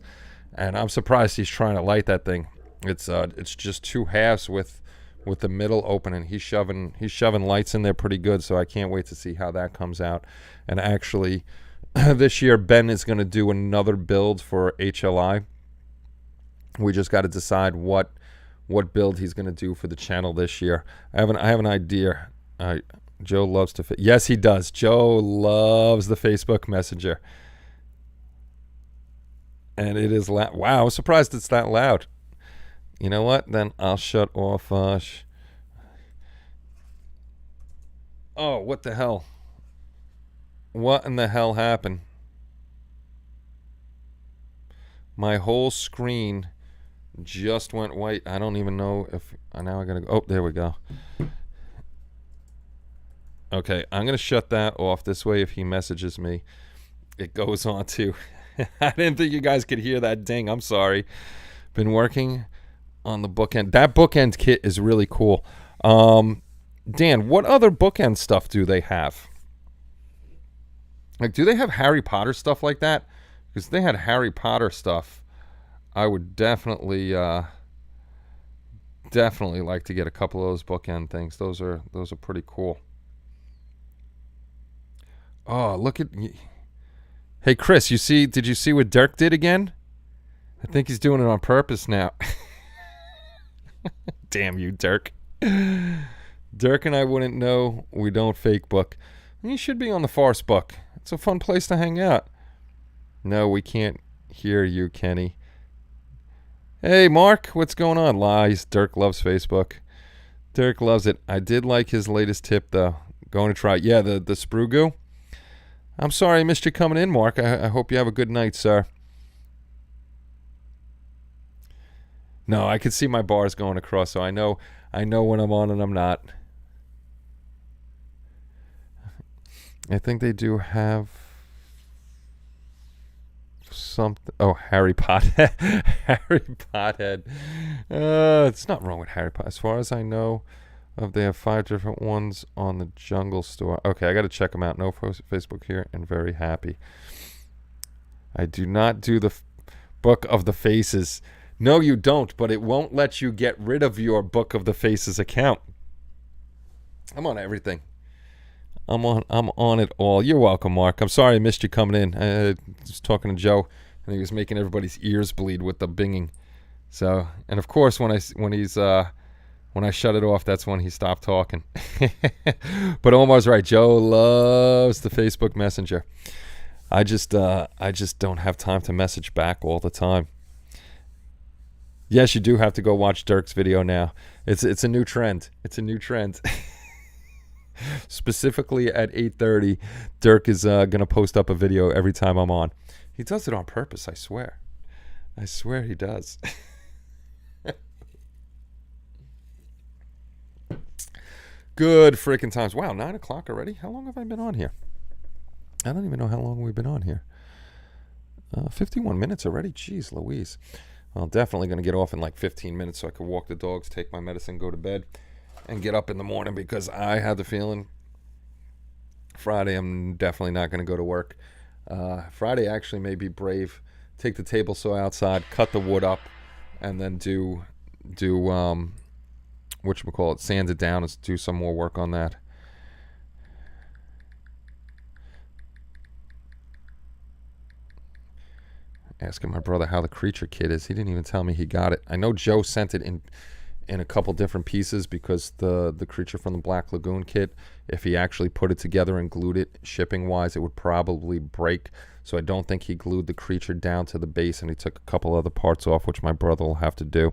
and I'm surprised he's trying to light that thing. It's just 2 halves with the middle open, and he's shoving lights in there pretty good. So I can't wait to see how that comes out. And actually, this year Ben is going to do another build for HLI. We just got to decide what build he's going to do for the channel this year. I have an idea. Joe loves to. Yes, he does. Joe loves the Facebook Messenger, and it is loud. Wow, I was surprised it's that loud. You know what? Then I'll shut off. Oh, what the hell? What in the hell happened? My whole screen just went white. I don't even know if now I gotta go. Oh, there we go. Okay, I'm gonna shut that off. This way, if he messages me, it goes on to. I didn't think you guys could hear that ding. I'm sorry. Been working on the bookend. That bookend kit is really cool. Dan, what other bookend stuff do they have? Like, do they have Harry Potter stuff like that? Because if they had Harry Potter stuff, I would definitely like to get a couple of those bookend things. Those are pretty cool. Oh, look at. Hey, Chris, did you see what Dirk did again? I think he's doing it on purpose now. Damn you, Dirk. Dirk and I wouldn't know. We don't fake book. You should be on the Farce book. It's a fun place to hang out. No, we can't hear you, Kenny. Hey, Mark, what's going on? Lies. Dirk loves Facebook. Dirk loves it. I did like his latest tip, though. Going to try it. Yeah, the sprue goo. I'm sorry I missed you coming in, Mark. I hope you have a good night, sir. No, I can see my bars going across, so I know when I'm on and I'm not. I think they do have something. Oh, Harry Pothead. Harry Pothead. It's not wrong with Harry Potter. As far as I know, they have 5 different ones on the Jungle Store. Okay, I got to check them out. No Facebook here, and very happy. I do not do the Book of the Faces. No, you don't, but it won't let you get rid of your Book of the Faces account. I'm on everything. I'm on it all. You're welcome, Mark. I'm sorry I missed you coming in. I was talking to Joe, and he was making everybody's ears bleed with the binging. So, and of course, when I shut it off, that's when he stopped talking. But Omar's right. Joe loves the Facebook Messenger. I just don't have time to message back all the time. Yes, you do have to go watch Dirk's video now. It's a new trend. It's a new trend. Specifically at 8:30, Dirk is gonna post up a video every time I'm on. He does it on purpose, I swear. I swear he does. Good freaking times. Wow, 9 o'clock already? How long have I been on here? I don't even know how long we've been on here. 51 minutes already? Jeez Louise. Well, definitely going to get off in like 15 minutes so I can walk the dogs, take my medicine, go to bed, and get up in the morning because I had the feeling Friday, I'm definitely not going to go to work. Friday actually may be brave. Take the table saw outside, cut the wood up, and then do whatchamacallit, sand it down and do some more work on that. Asking my brother how the creature kit is. He didn't even tell me he got it. I know Joe sent it in a couple different pieces because the creature from the Black Lagoon kit, if he actually put it together and glued it shipping wise, it would probably break. So I don't think he glued the creature down to the base, and he took a couple other parts off, which my brother will have to do.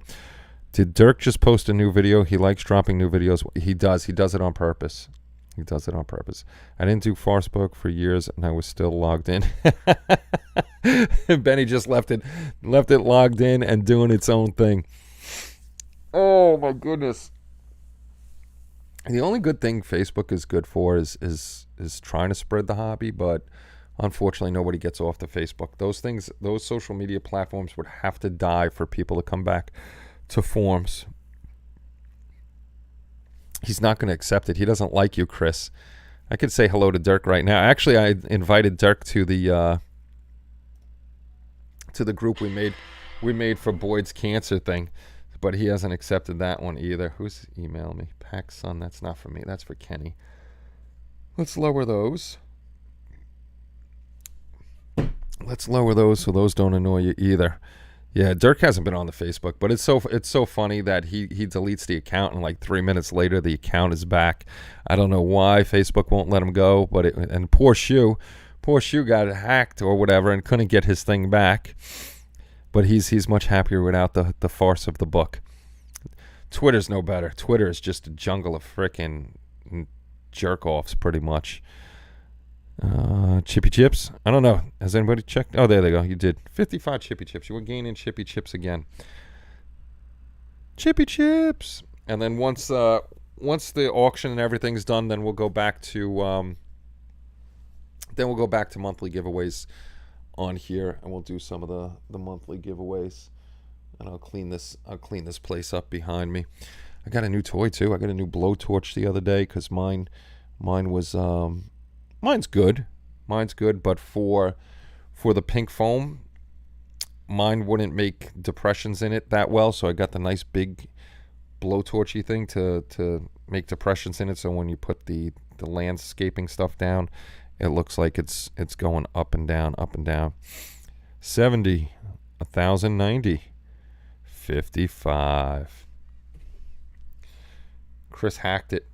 Did Dirk just post a new video? He likes dropping new videos. He does it on purpose. He does it on purpose. I didn't do Farcebook for years, and I was still logged in. Benny just left it logged in and doing its own thing. Oh my goodness. The only good thing Facebook is good for is trying to spread the hobby, but unfortunately nobody gets off the Facebook. Those social media platforms would have to die for people to come back to forums. He's not going to accept it. He doesn't like you, Chris. I could say hello to Dirk right now. Actually, I invited Dirk to the group we made for Boyd's cancer thing, but he hasn't accepted that one either. Who's emailing me? Pack's son. That's not for me. That's for Kenny. Let's lower those. Let's lower those so those don't annoy you either. Yeah, Dirk hasn't been on the Facebook, but it's so funny that he deletes the account and like 3 minutes later the account is back. I don't know why Facebook won't let him go, but and poor Shu got hacked or whatever and couldn't get his thing back. But he's much happier without the farce of the book. Twitter's no better. Twitter is just a jungle of frickin' jerk-offs pretty much. Chippy Chips? I don't know. Has anybody checked? Oh, there they go. You did. 55 Chippy Chips. You were gaining Chippy Chips again. Chippy Chips. And then once the auction and everything's done, then we'll go back to monthly giveaways on here, and we'll do some of the monthly giveaways. And I'll clean this place up behind me. I got a new toy too. I got a new blowtorch the other day because mine was mine's good, but for the pink foam, mine wouldn't make depressions in it that well, so I got the nice big blowtorchy thing to make depressions in it, so when you put the landscaping stuff down, it looks like it's going up and down, up and down. 70, 1,090, 55. Chris hacked it.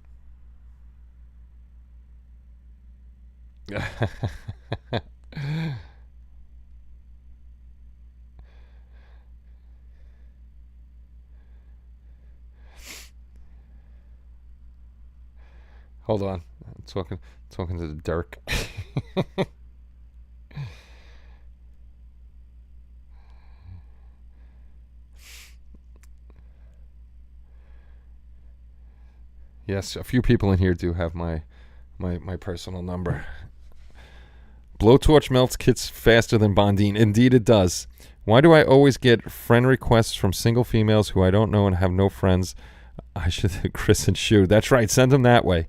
Hold on, I'm talking to the Dirk. Yes, a few people in here do have my personal number. Blowtorch melts kits faster than Bondine. Indeed it does. Why do I always get friend requests from single females who I don't know and have no friends? I should Chris and Shu. That's right. Send them that way.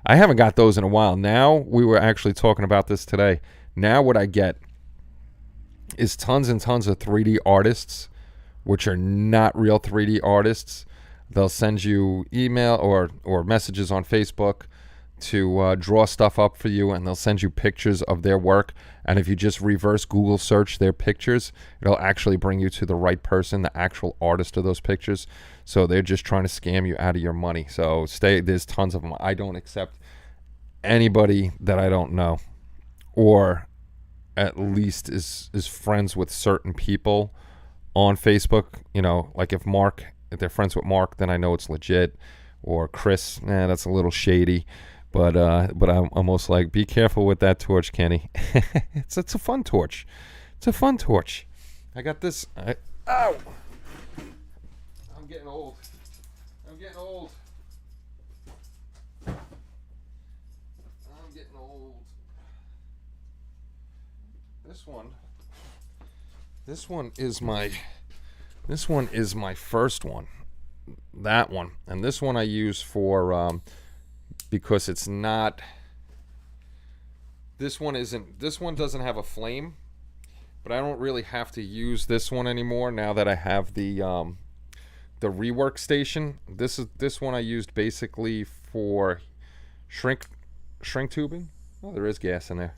I haven't got those in a while. Now, we were actually talking about this today. Now what I get is tons and tons of 3D artists, which are not real 3D artists. They'll send you email or messages on Facebook to draw stuff up for you, and they'll send you pictures of their work, and if you just reverse Google search their pictures, it'll actually bring you to the right person, the actual artist of those pictures. So they're just trying to scam you out of your money. So there's tons of them. I don't accept anybody that I don't know, or at least is friends with certain people on Facebook. You know, like if they're friends with Mark, then I know it's legit, or Chris, that's a little shady. But I'm almost like, be careful with that torch, Kenny. It's a fun torch. It's a fun torch. I got this. Ow! I'm getting old. I'm getting old. This one is my first one. That one. And this one I use for because it's not This one isn't. This one doesn't have a flame, but I don't really have to use this one anymore now that I have the rework station. This one I used basically for shrink tubing. Oh, there is gas in there.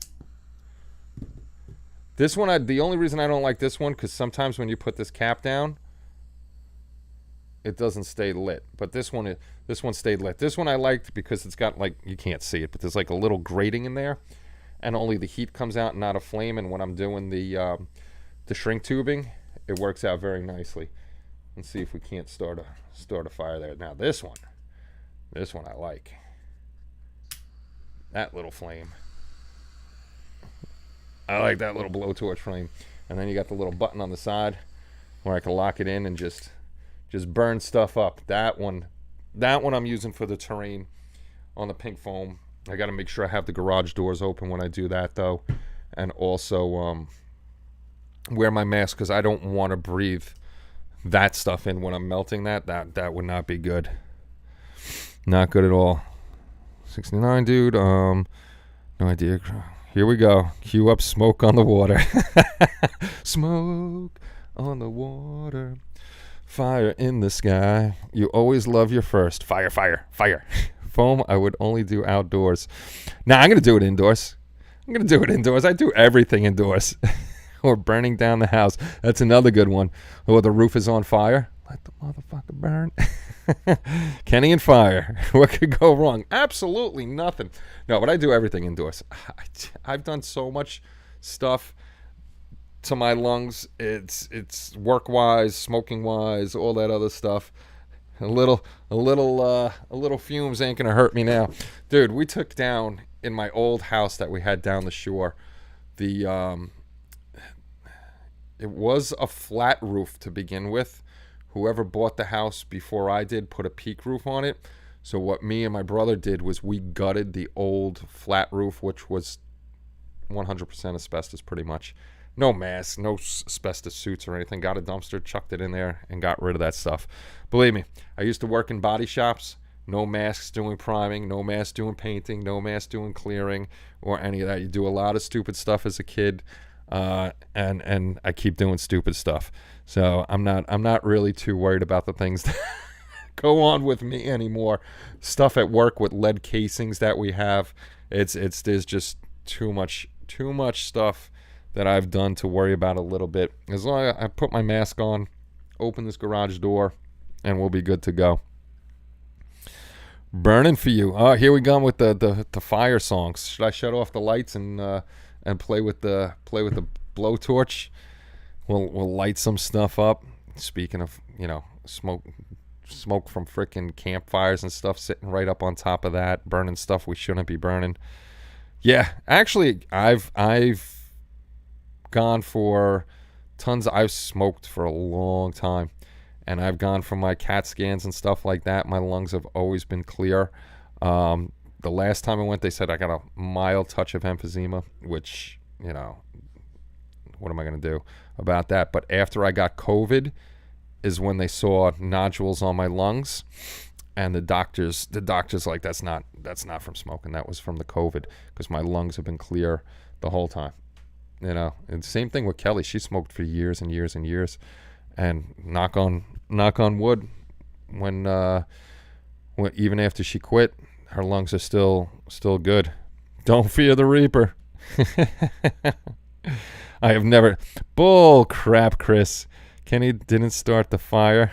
This one, the only reason I don't like this one, because sometimes when you put this cap down, it doesn't stay lit. But this one stayed lit. This one I liked because it's got, like, you can't see it, but there's like a little grating in there, and only the heat comes out, not a flame. And when I'm doing the shrink tubing, it works out very nicely. Let's see if we can't start a fire there. Now this one I like. That little flame. I like that little blowtorch flame. And then you got the little button on the side where I can lock it in and just burn stuff up. That one I'm using for the terrain on the pink foam. I got to make sure I have the garage doors open when I do that, though, and also wear my mask because I don't want to breathe that stuff in when I'm melting that. That would not be good. Not good at all. 69, dude. No idea. Here we go. Cue up Smoke on the Water. Smoke on the water. Fire in the sky. You always love your first. Fire, fire, fire. Foam, I would only do outdoors. Nah, I'm going to do it indoors. I do everything indoors. Or burning down the house. That's another good one. Or the roof is on fire. Let the motherfucker burn. Kenny and fire. What could go wrong? Absolutely nothing. No, but I do everything indoors. I've done so much stuff to my lungs. It's work-wise, smoking-wise, all that other stuff. A little fumes ain't gonna hurt me now, dude. We took down in my old house that we had down the shore. It was a flat roof to begin with. Whoever bought the house before I did put a peak roof on it. So what me and my brother did was we gutted the old flat roof, which was 100% asbestos pretty much. No mask, no asbestos suits or anything. Got a dumpster, chucked it in there, and got rid of that stuff. Believe me, I used to work in body shops. No masks doing priming, no masks doing painting, no masks doing clearing, or any of that. You do a lot of stupid stuff as a kid. And I keep doing stupid stuff, so I'm not really too worried about the things that go on with me anymore. Stuff at work with lead casings that we have, there's just too much stuff that I've done to worry about a little bit. As long as I put my mask on, open this garage door, and we'll be good to go. Burning for you. Here we go with the fire songs. Should I shut off the lights and play with the blowtorch? We'll light some stuff up. Speaking of, smoke from frickin' campfires and stuff sitting right up on top of that, burning stuff we shouldn't be burning. Yeah, actually, I've gone for tons. I've smoked for a long time, and I've gone for my CAT scans and stuff like that. My lungs have always been clear. The last time I went, they said I got a mild touch of emphysema, which, what am I going to do about that? But after I got COVID is when they saw nodules on my lungs, and the doctors like, that's not from smoking. That was from the COVID, because my lungs have been clear the whole time. And same thing with Kelly. She smoked for years and years and years, and knock on wood, when even after she quit, her lungs are still good. Don't fear the Reaper. I have never. Bull crap, Chris. Kenny didn't start the fire.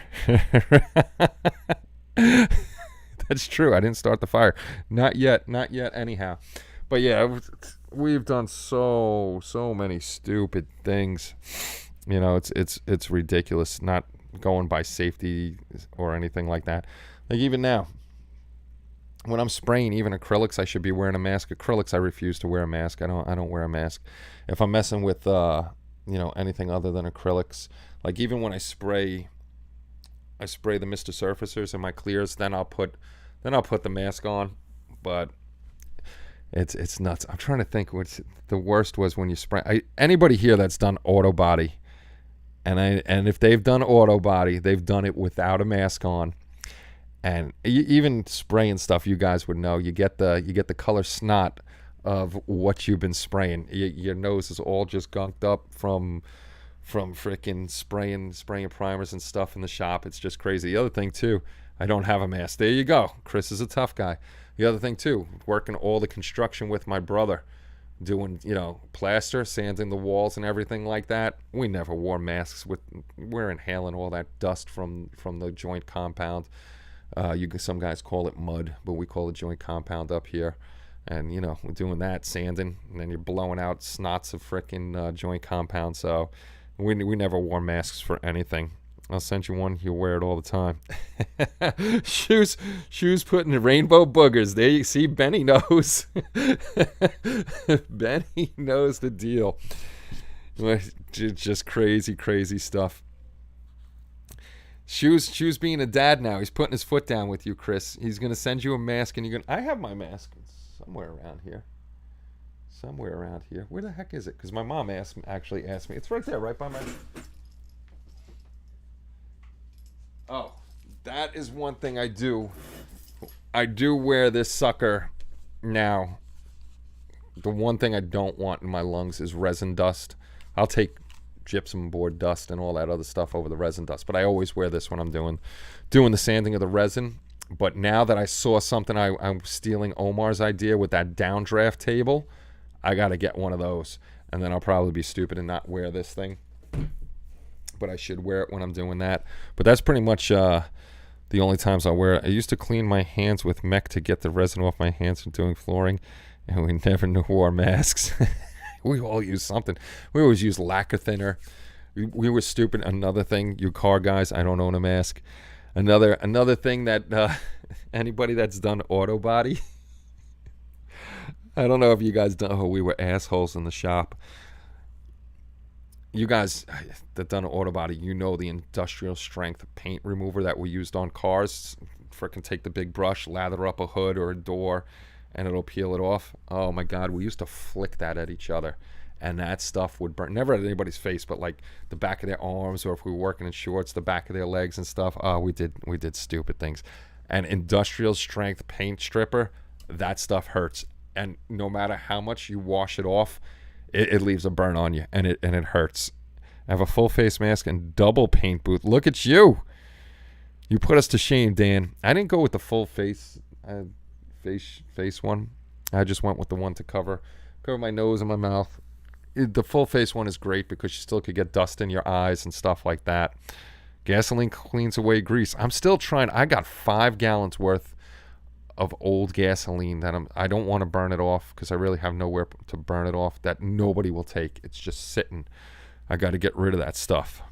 That's true. I didn't start the fire. Not yet. Anyhow. But yeah, we've done so many stupid things. It's ridiculous. Not going by safety or anything like that. Like even now, when I'm spraying even acrylics, I should be wearing a mask. Acrylics, I refuse to wear a mask. I don't wear a mask. If I'm messing with anything other than acrylics, like even when I spray the Mr. Surfacers in my clears, then I'll put the mask on. But it's nuts. I'm trying to think what's the worst was when you spray. Anybody here that's done auto body, and if they've done auto body, they've done it without a mask on. And even spraying stuff, you guys would know. You get the color snot of what you've been spraying. Your nose is all just gunked up from freaking spraying primers and stuff in the shop. It's just crazy. The other thing too, I don't have a mask. There you go. Chris is a tough guy. The other thing too, working all the construction with my brother, doing, plaster, sanding the walls and everything like that. We never wore masks. We're inhaling all that dust from the joint compound. Some guys call it mud, but we call it joint compound up here. And we're doing that, sanding, and then you're blowing out snots of freaking joint compound. So we never wore masks for anything. I'll send you one. You'll wear it all the time. Shoes putting the rainbow boogers. There you see. Benny knows. Benny knows the deal. Just crazy stuff. Shoes being a dad now. He's putting his foot down with you, Chris. He's gonna send you a mask, and you're gonna. I have my mask somewhere around here. Where the heck is it? Because my mom actually asked me. It's right there, right by my. Oh, that is one thing I do. I do wear this sucker now. The one thing I don't want in my lungs is resin dust. I'll take gypsum board dust and all that other stuff over the resin dust, but I always wear this when I'm doing the sanding of the resin. But now that I saw something, I'm stealing Omar's idea with that downdraft table. I got to get one of those, and then I'll probably be stupid and not wear this thing. But I should wear it when I'm doing that. But that's pretty much the only times I wear it. I used to clean my hands with mech to get the resin off my hands from doing flooring, and we never wore masks. We all use something. We always use lacquer thinner. We were stupid. Another thing, you car guys, I don't own a mask. Another thing that anybody that's done auto body, I don't know if you guys know how we were assholes in the shop. You guys that done an auto body, the industrial strength paint remover that we used on cars. Frickin' take the big brush, lather up a hood or a door, and it'll peel it off. Oh my God, we used to flick that at each other, and that stuff would burn. Never at anybody's face, but like the back of their arms, or if we were working in shorts, the back of their legs and stuff. Oh, we did stupid things. And industrial strength paint stripper, that stuff hurts. And no matter how much you wash it off, it leaves a burn on you, and it hurts. I have a full face mask and double paint booth. Look at you. You put us to shame, Dan. I didn't go with the full face one. I just went with the one to cover my nose and my mouth. The full face one is great because you still could get dust in your eyes and stuff like that. Gasoline cleans away grease. I'm still trying. I got 5 gallons worth of old gasoline that I don't want to burn it off because I really have nowhere to burn it off that nobody will take. It's just sitting. I got to get rid of that stuff.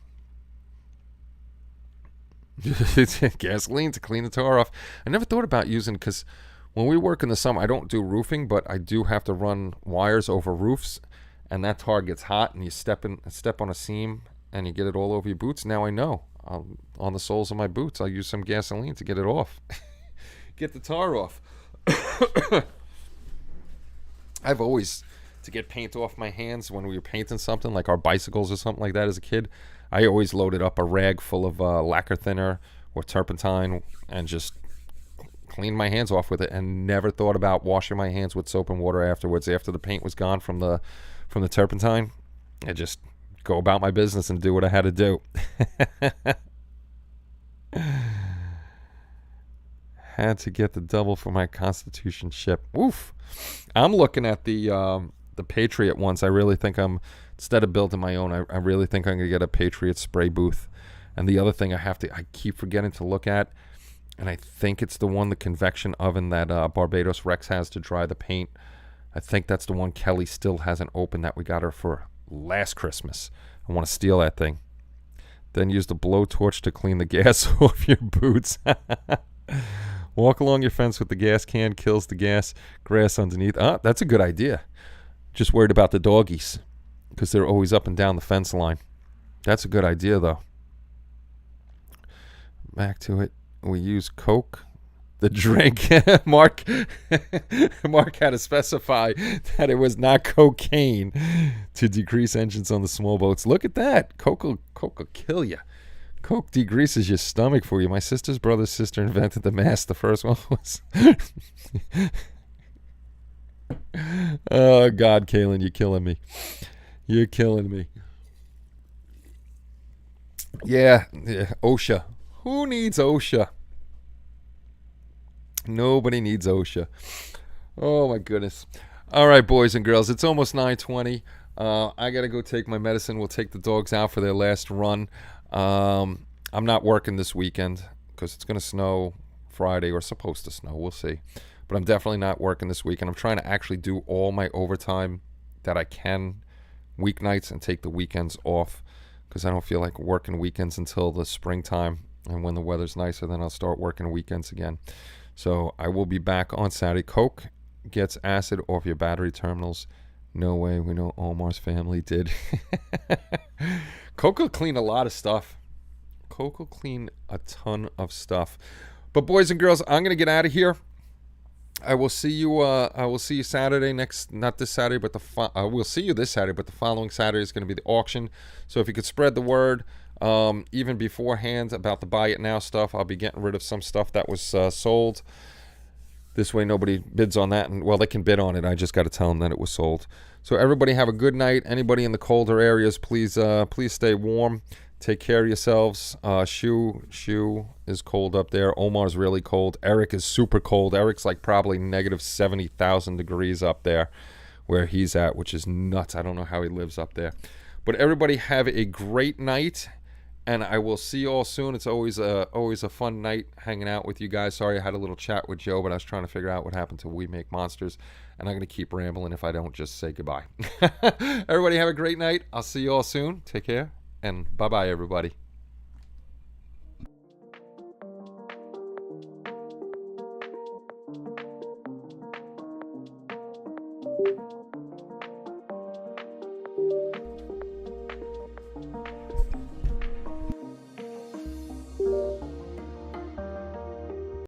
Gasoline to clean the tar off. I never thought about using, because when we work in the summer, I don't do roofing, but I do have to run wires over roofs, and that tar gets hot, and you step on a seam, and you get it all over your boots. Now I know. On the soles of my boots, I'll use some gasoline to get it off. Get the tar off. I've always, to get paint off my hands when we were painting something, like our bicycles or something like that as a kid, I always loaded up a rag full of lacquer thinner or turpentine and just cleaned my hands off with it, and never thought about washing my hands with soap and water afterwards. After the paint was gone from the turpentine, I just go about my business and do what I had to do. Had to get the double for my Constitution ship. Oof. I'm looking at the Patriot ones. I really think instead of building my own, I really think I'm going to get a Patriot spray booth. And the other thing I keep forgetting to look at, and I think it's the convection oven that Barbados Rex has to dry the paint. I think that's the one Kelly still hasn't opened that we got her for last Christmas. I want to steal that thing. Then use the blowtorch to clean the gas off your boots. Walk along your fence with the gas can, kills the grass underneath. That's a good idea. Just worried about the doggies because they're always up and down the fence line. That's a good idea, though. Back to it. We use Coke. The drink. Mark had to specify that it was not cocaine to decrease engines on the small boats. Look at that. Coke will kill you. Coke degreases your stomach for you. My sister's brother's sister invented the mask. The first one was... Oh, God, Kaylin, you're killing me. You're killing me. Yeah, yeah, OSHA. Who needs OSHA? Nobody needs OSHA. Oh, my goodness. All right, boys and girls, it's almost 9:20. I got to go take my medicine. We'll take the dogs out for their last run. I'm not working this weekend because it's going to snow Friday, or supposed to snow. We'll see. But I'm definitely not working this weekend. I'm trying to actually do all my overtime that I can weeknights and take the weekends off because I don't feel like working weekends until the springtime. And when the weather's nicer, then I'll start working weekends again. So I will be back on Saturday. Coke gets acid off your battery terminals. No way. We know Omar's family did. Coke will clean a lot of stuff. Coke will clean a ton of stuff. But boys and girls, I'm gonna get out of here. I will see you. I will see you Saturday next. Not this Saturday, but we'll see you this Saturday. But the following Saturday is going to be the auction. So if you could spread the word, even beforehand about the buy it now stuff, I'll be getting rid of some stuff that was sold. This way, nobody bids on that, and well, they can bid on it. I just got to tell them that it was sold. So everybody have a good night. Anybody in the colder areas, please stay warm. Take care of yourselves. Shu is cold up there. Omar's really cold. Eric is super cold. Eric's like probably negative 70,000 degrees up there where he's at, which is nuts. I don't know how he lives up there. But everybody have a great night, and I will see you all soon. It's always a fun night hanging out with you guys. Sorry I had a little chat with Joe, but I was trying to figure out what happened to We Make Monsters, and I'm going to keep rambling if I don't just say goodbye. Everybody have a great night. I'll see you all soon. Take care. And bye-bye, everybody.